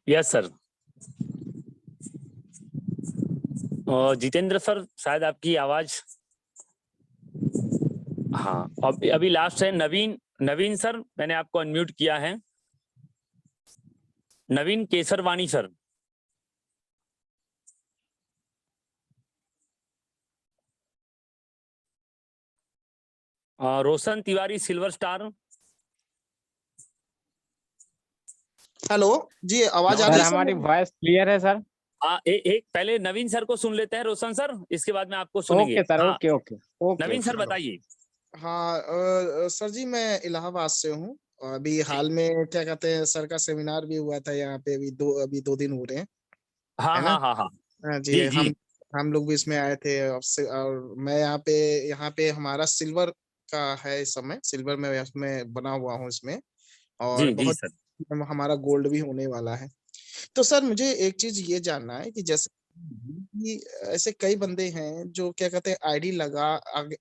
Yes sir. जितेंद्र सर, शायद आपकी आवाज, हाँ अभी लास्ट है नवीन। नवीन सर, मैंने आपको अनम्यूट किया है। नवीन केसरवाणी सर। रोशन तिवारी सिल्वर स्टार। हेलो जी, आवाज आ रही सर है? हमारी वॉइस क्लियर है सर? एक पहले नवीन सर को सुन लेते हैं रोशन सर, इसके बाद में आपको सुनेंगे। ओके सर, हाँ, ओके ओके ओके। नवीन सर बताइए। हाँ सर जी, मैं इलाहाबाद से हूँ। अभी हाल में क्या कहते हैं, सर का सेमिनार भी हुआ था यहाँ पे। अभी 2 दिन हो रहे हैं, हाँ है ना? हाँ हाँ हाँ हाँ जी, जी जी। हम लोग भी इसमें आए थे। और मैं यहाँ पे हमारा सिल्वर का है इस समय। सिल्वर में इसमें बना हुआ हूँ इसमें, और जी जी बहुत सर। हमारा गोल्ड भी होने वाला है। तो सर मुझे एक चीज ये जानना है कि जैसे कि ऐसे कई बंदे हैं जो क्या कहते हैं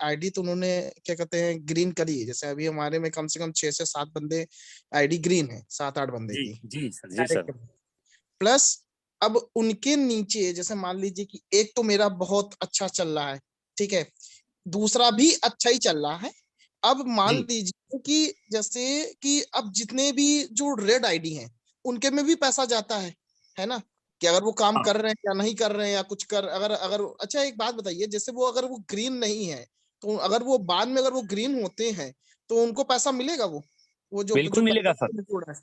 आईडी तो उन्होंने क्या कहते हैं ग्रीन करी है। जैसे अभी हमारे में कम से कम 6 से 7 बंदे आईडी ग्रीन है, 7-8 बंदे जी की। जी सर, जी सर। प्लस अब उनके नीचे जैसे मान लीजिए कि एक तो मेरा बहुत अच्छा चल रहा है, ठीक है, दूसरा भी अच्छा ही चल रहा है। अब मान जी लीजिए कि जैसे कि अब जितने भी जो रेड आईडी हैं उनके में भी पैसा जाता है ना? कि अगर वो काम हाँ कर रहे हैं या नहीं कर रहे हैं, या कुछ कर अगर अगर अच्छा एक बात बताइए, जैसे वो अगर वो ग्रीन नहीं है, तो अगर वो बाद में अगर वो ग्रीन होते हैं तो उनको पैसा मिलेगा? वो जो बिल्कुल जो मिलेगा पैसा सर, जोड़ा है।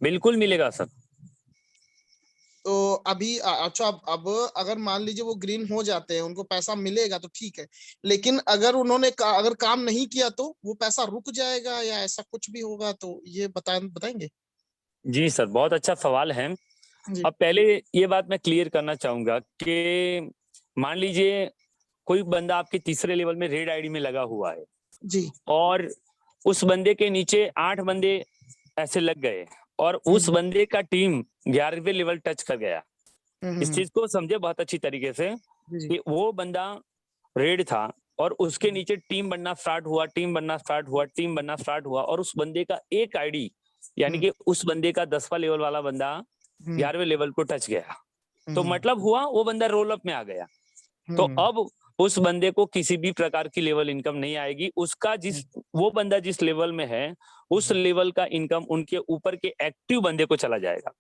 बिल्कुल मिलेगा सर। तो अभी अच्छा, अब अगर मान लीजिए वो ग्रीन हो जाते हैं, उनको पैसा मिलेगा तो ठीक है, लेकिन अगर उन्होंने अगर काम नहीं किया तो वो पैसा रुक जाएगा या ऐसा कुछ भी होगा? तो ये बताएंगे? जी सर, बहुत अच्छा सवाल है। जी अब पहले ये बात मैं क्लियर करना चाहूंगा कि मान लीजिए कोई बंदा आपके तीसरे लेवल में रेड आईडी में लगा हुआ है, जी। और उस बंदे के नीचे 8 बंदे ऐसे लग गए, और उस बंदे का टीम 11वें लेवल टच कर गया। इस चीज को समझे बहुत अच्छी तरीके से जी कि वो बंदा रेड था, और उसके नीचे टीम बनना स्टार्ट हुआ, टीम बनना स्टार्ट हुआ, टीम बनना स्टार्ट हुआ, और उस बंदे का एक आईडी, यानी कि उस बंदे का 10वां लेवल वाला बंदा 11वें लेवल को टच गया। तो मतलब हुआ वो बंदा रोल अप में आ गया। तो अब उस बंदे को किसी भी प्रकार की लेवल इनकम नहीं आएगी। उसका वो बंदा जिस लेवल में है, उस लेवल का इनकम उनके ऊपर के एक्टिव बंदे को चला जाएगा।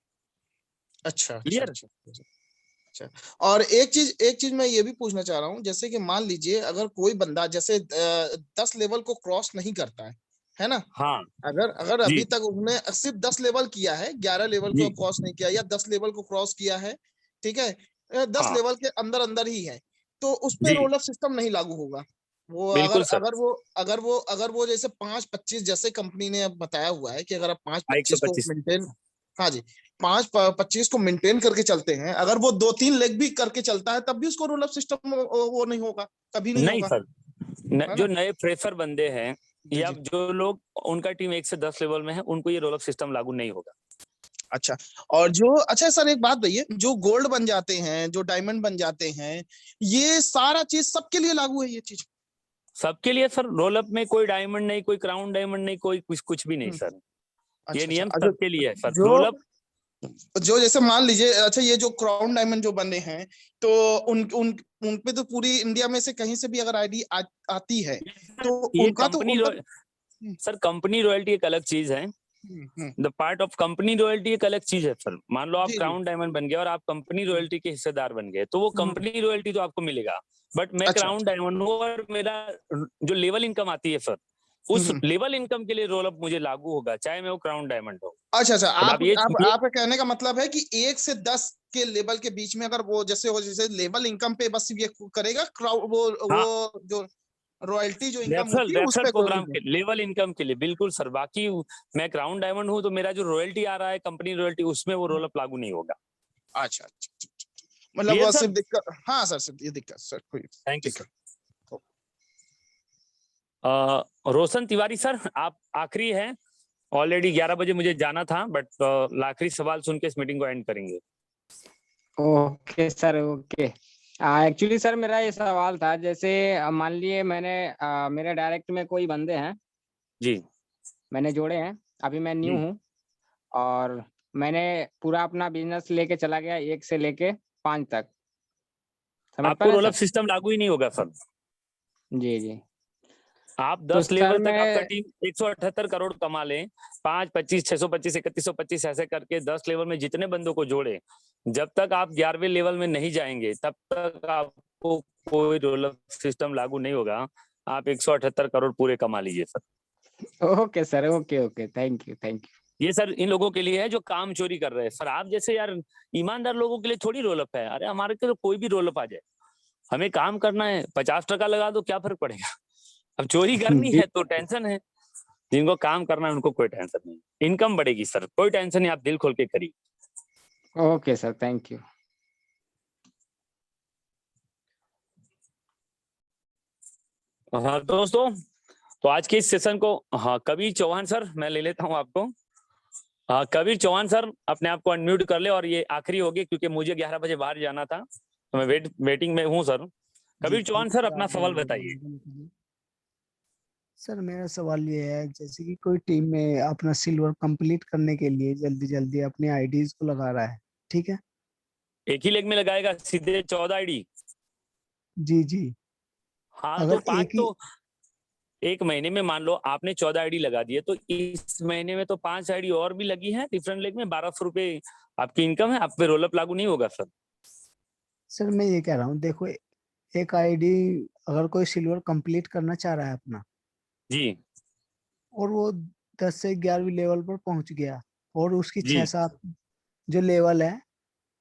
अच्छा क्लियर? अच्छा। और एक चीज मैं ये भी पूछना चाह रहा हूँ, जैसे कि मान लीजिए अगर कोई बंदा जैसे 10 लेवल को क्रॉस नहीं करता है ना? हाँ अगर जी अभी तक उसने सिर्फ 10 लेवल किया है, 11 लेवल को जी क्रॉस नहीं किया, या 10 लेवल को क्रॉस किया है, ठीक है, 10 हाँ लेवल के अंदर अंदर ही है, तो उस पे जी रोल अप सिस्टम नहीं लागू होगा। वो बिल्कुल सर। अगर वो जैसे 5-25 जैसे कंपनी ने अब बताया हुआ है कि अगर आप 5-25 को 125। मेंटेन, हाँ जी, 5-25 को मेंटेन करके चलते हैं, अगर वो 2-3 लेग भी करके चलता है तब भी उसको रोल अप सिस्टम वो नहीं होगा, कभी नहीं नहीं होगा, सर, है जो ना? नए फ्रेशर बंदे हैं, जी या जी। जो लोग उनका टीम 1 से 10 लेवल में है, उनको ये रोल अप सिस्टम लागू नहीं होगा। अच्छा। और जो अच्छा सर एक बात बताइए, जो गोल्ड बन जाते हैं, जो डायमंड बन जाते हैं, ये सारा चीज सबके लिए लागू है ये चीज? सबके लिए सर। रोल अप में कोई डायमंड नहीं, कोई क्राउन डायमंड नहीं, कोई कुछ भी नहीं हम्म, सर। ये अच्छा। नियम अच्छा, सबके लिए है सर। रोल जो अप, जो जैसे मान लीजिए, अच्छा ये जो क्राउन डायमंड जो बने हैं, तो उन उन उन पे तो पूरी इंडिया में से कहीं से भी अगर आईडी आती है तो ये उनका तो कंपनी सर, कंपनी रॉयल्टी एक अलग चीज है। The part of company royalty एक अलग चीज है सर। मान लो आप जी जी। क्राउन डायमंड बन गए और आप कंपनी रॉयल्टी के हिस्सेदार बन गए, तो वो कंपनी रॉयल्टी तो आपको मिलेगा। बट मैं अच्छा क्राउन डायमंड हूँ, और मेरा जो लेवल इनकम आती है सर, उस लेवल इनकम के लिए रोल अप मुझे लागू होगा, चाहे मैं वो क्राउन डायमंड हो। अच्छा। अब आप आप ये आपका कहने का मतलब है कि 1 से 10 के लेवल के बीच में अगर वो जैसे लेवल इनकम पे बस ये करेगा, क्राउड हाँ, वो जो रॉयल्टी जो इनकम रेफरल होती है उस रेफरल पे कोई प्रोग्राम नहीं। के लेवल इनकम के लिए बिल्कुल सर। बाकी मैं क्राउन डायमंड हूँ, तो मेरा जो रॉयल्टी आ रहा है कंपनी रॉयल्टी, उसमें वो रोल अप लागू नहीं होगा। अच्छा। मतलब क्लियर वो सर? सिर्फ दिक्कत, हाँ सर सिर्फ ये दिक्कत सर कोई। थैंक यू ठीक सर। है। रोशन तिवारी सर, आप आखिरी है। ऑलरेडी 11 बजे मुझे जाना था, बट आखिरी सवाल सुन के इस मीटिंग को एंड करेंगे। Okay sir, okay. Actually sir मेरा ये सवाल था, जैसे मान लिए मैंने मेरे डायरेक्ट में कोई बंदे हैं, जी मैंने जोड़े हैं, अभी मैं न्यू जी। हूँ और मैंने पूरा अपना बिजनेस लेके चला गया 1 से लेके 5 तक। समझ आपको पा रहे हैं रोल अप सर? सिस्टम लागू ही नहीं होगा सर। जी जी। आप तो 10 सर लेवल तक आपका मैं टीम 178 करोड़ कमा लें, 5, 25, 625, 3125 ऐसे करके 10 लेवल में जितने बंदों को जोड़े, जब तक आप 11वें लेवल में नहीं जाएंगे तब तक आपको कोई रोल अप सिस्टम लागू नहीं होगा। आप 178 करोड़ पूरे कमा लीजिए sir. Okay sir, okay okay, thank you, thank you. ये सर इन लोगों के लिए है जो काम चोरी कर रहे हैं सर। आप जैसे यार ईमानदार लोगों के लिए थोड़ी रोल अप है। अरे हमारे के तो कोई भी रोल अप आ जाए, हमें काम करना है, 50% लगा दो, क्या फर्क पड़ेगा। अब चोरी करनी जी है तो टेंशन है, जिनको काम करना है उनको कोई टेंशन नहीं, इनकम बढ़ेगी सर, कोई टेंशन नहीं, आप दिल खोल के करिए। Okay sir, thank you. हाँ दोस्तों, तो आज के इस सेशन को, हाँ कबीर चौहान सर मैं ले लेता हूँ आपको। हाँ कबीर चौहान सर अपने आप को अनम्यूट कर ले, और ये आखिरी होगी क्योंकि मुझे 11 बजे बाहर जाना था, तो मैं वेटिंग में हूँ सर। कबीर चौहान सर अपना सवाल बताइए। सर मेरा सवाल ये है, जैसे कि कोई टीम में अपना सिल्वर कंप्लीट करने के लिए जल्दी जल्दी अपने आईडीज को लगा रहा है, ठीक है? एक ही लेग में लगाएगा सीधे 14 आईडी? जी जी। हाँ अगर तो 5 एक ही तो एक महीने में मान लो आपने 14 आईडी लगा दिए, तो इस महीने में तो 5 आईडी और भी लगी है डिफरेंट लेग में, 1200 रुपए आपकी इनकम है, आप पे रोल अप लागू नहीं होगा सर। सर मैं ये कह रहा हूँ, देखो एक आईडी अगर कोई सिल्वर कंप्लीट करना चाह रहा है अपना, जी और वो 10 से 11वीं लेवल पर पहुंच गया, और उसकी जी 6-7 जो लेवल है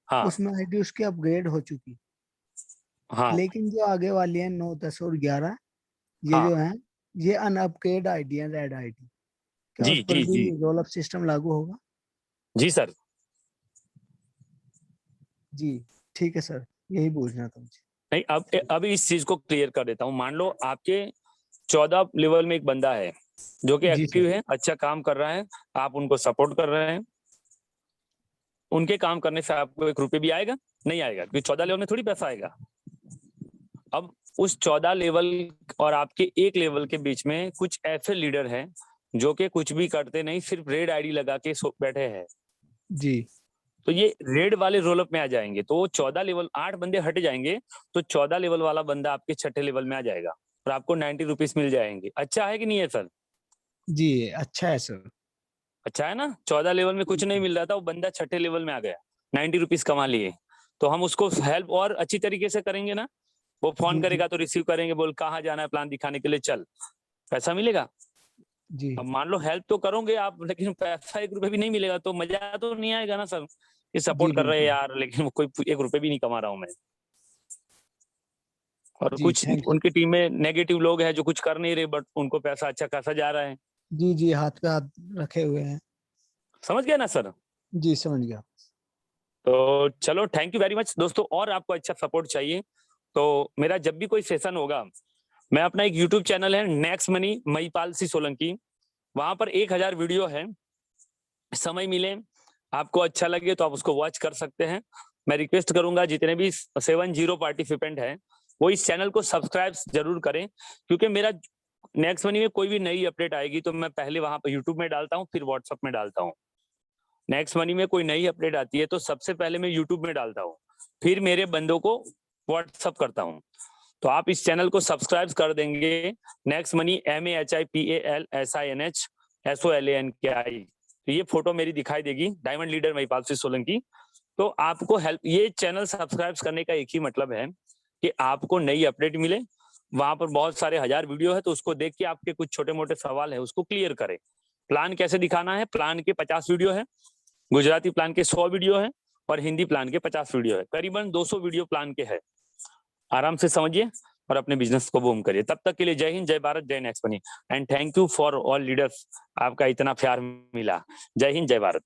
हाँ उसमें आईडी उसकी अपग्रेड हो चुकी, हाँ लेकिन जो आगे वाली है 9, 10 और 11, ये हाँ जो है ये अनअपग्रेड आईडी है, रेड आईडी, क्या जी उस पर जी भी जी रोल अप सिस्टम लागू होगा? जी सर। जी ठीक है सर, यही पूछना था मुझे। नहीं, अब इस चीज को क्लियर कर देता हूँ। मान लो आपके 14 लेवल में एक बंदा है जो कि जी एक्टिव सर। है, अच्छा काम कर रहा है, आप उनको सपोर्ट कर रहे हैं, उनके काम करने से आपको 1 रुपये भी आएगा नहीं आएगा, क्योंकि 14 लेवल में थोड़ी पैसा आएगा। अब उस 14 लेवल और आपके 1 लेवल के बीच में कुछ ऐसे लीडर हैं जो कि कुछ भी करते नहीं, सिर्फ रेड आईडी लगा के बैठे हैं, जी तो ये रेड वाले रोलअप में आ जाएंगे। तो 14 लेवल 8 बंदे हट जाएंगे, तो 14 लेवल वाला बंदा आपके 6ठे लेवल में आ जाएगा और आपको 90 रुपीज मिल जाएंगे। अच्छा है कि नहीं है सर? जी अच्छा है सर। अच्छा है ना? 14 लेवल में कुछ नहीं मिल रहा था, वो बंदा 6ठे लेवल में आ गया, 90 रुपीज कमा लिए। तो हम उसको हेल्प और अच्छी तरीके से करेंगे ना, वो फोन जी जी करेगा तो रिसीव करेंगे, बोल कहाँ जाना है, प्लान दिखाने के लिए चल, पैसा मिलेगा। जी अब मान लो हेल्प तो करोगे आप, लेकिन पैसा 1 रुपए भी नहीं मिलेगा, तो मजा तो नहीं आएगा ना सर। ये जी सपोर्ट कर रहे हैं बिल्कुल। यार, लेकिन कोई 1 रुपए भी नहीं कमा रहा हूँ मैं। और जी कुछ थैंक यू। उनकी टीम में नेगेटिव लोग हैं जो कुछ कर नहीं रहे, बट उनको पैसा अच्छा खासा जा रहा है। जी जी, हाथ पे हाथ रखे हुए हैं। समझ गया ना सर? जी समझ गया। तो चलो, थैंक यू वेरी मच दोस्तों। और आपको अच्छा सपोर्ट चाहिए तो मेरा जब भी कोई सेशन होगा, मैं अपना एक यूट्यूब चैनल है नेक्स्ट मनी महिपाल सिंह सोलंकी, वहां पर 1000 वीडियो है। समय मिले, आपको अच्छा लगे तो आप उसको वॉच कर सकते हैं। मैं रिक्वेस्ट करूंगा जितने भी 70 पार्टिसिपेंट हैं वो इस चैनल को सब्सक्राइब जरूर करें, क्योंकि मेरा नेक्स्ट मनी में कोई भी नई अपडेट आएगी तो मैं पहले वहां पर यूट्यूब में डालता हूँ, फिर व्हाट्सएप में डालता हूँ। नेक्स्ट मनी में कोई नई अपडेट आती है तो सबसे पहले मैं यूट्यूब में डालता हूँ, फिर मेरे बंदों को व्हाट्सएप करता हूँ। तो आप इस चैनल को सब्सक्राइब कर देंगे, नेक्स्ट मनी MAHIPALSINHSOLANKI। तो ये फोटो मेरी दिखाई देगी, डायमंड लीडर महिपाल सिंह सोलंकी। तो आपको हेल्प, ये चैनल सब्सक्राइब करने का एक ही मतलब है कि आपको नई अपडेट मिले। वहां पर बहुत सारे 1000 वीडियो है, तो उसको देख के आपके कुछ छोटे मोटे सवाल है उसको क्लियर करें। प्लान कैसे दिखाना है, प्लान के 50 वीडियो है, गुजराती प्लान के 100 वीडियो है और हिंदी प्लान के 50 वीडियो है, करीबन 200 वीडियो प्लान के है। आराम से समझिए और अपने बिजनेस को बूम करिए। तब तक के लिए जय हिंद, जय भारत, जय next money, and thank you for all leaders. आपका इतना प्यार मिला। जय हिंद, जय भारत।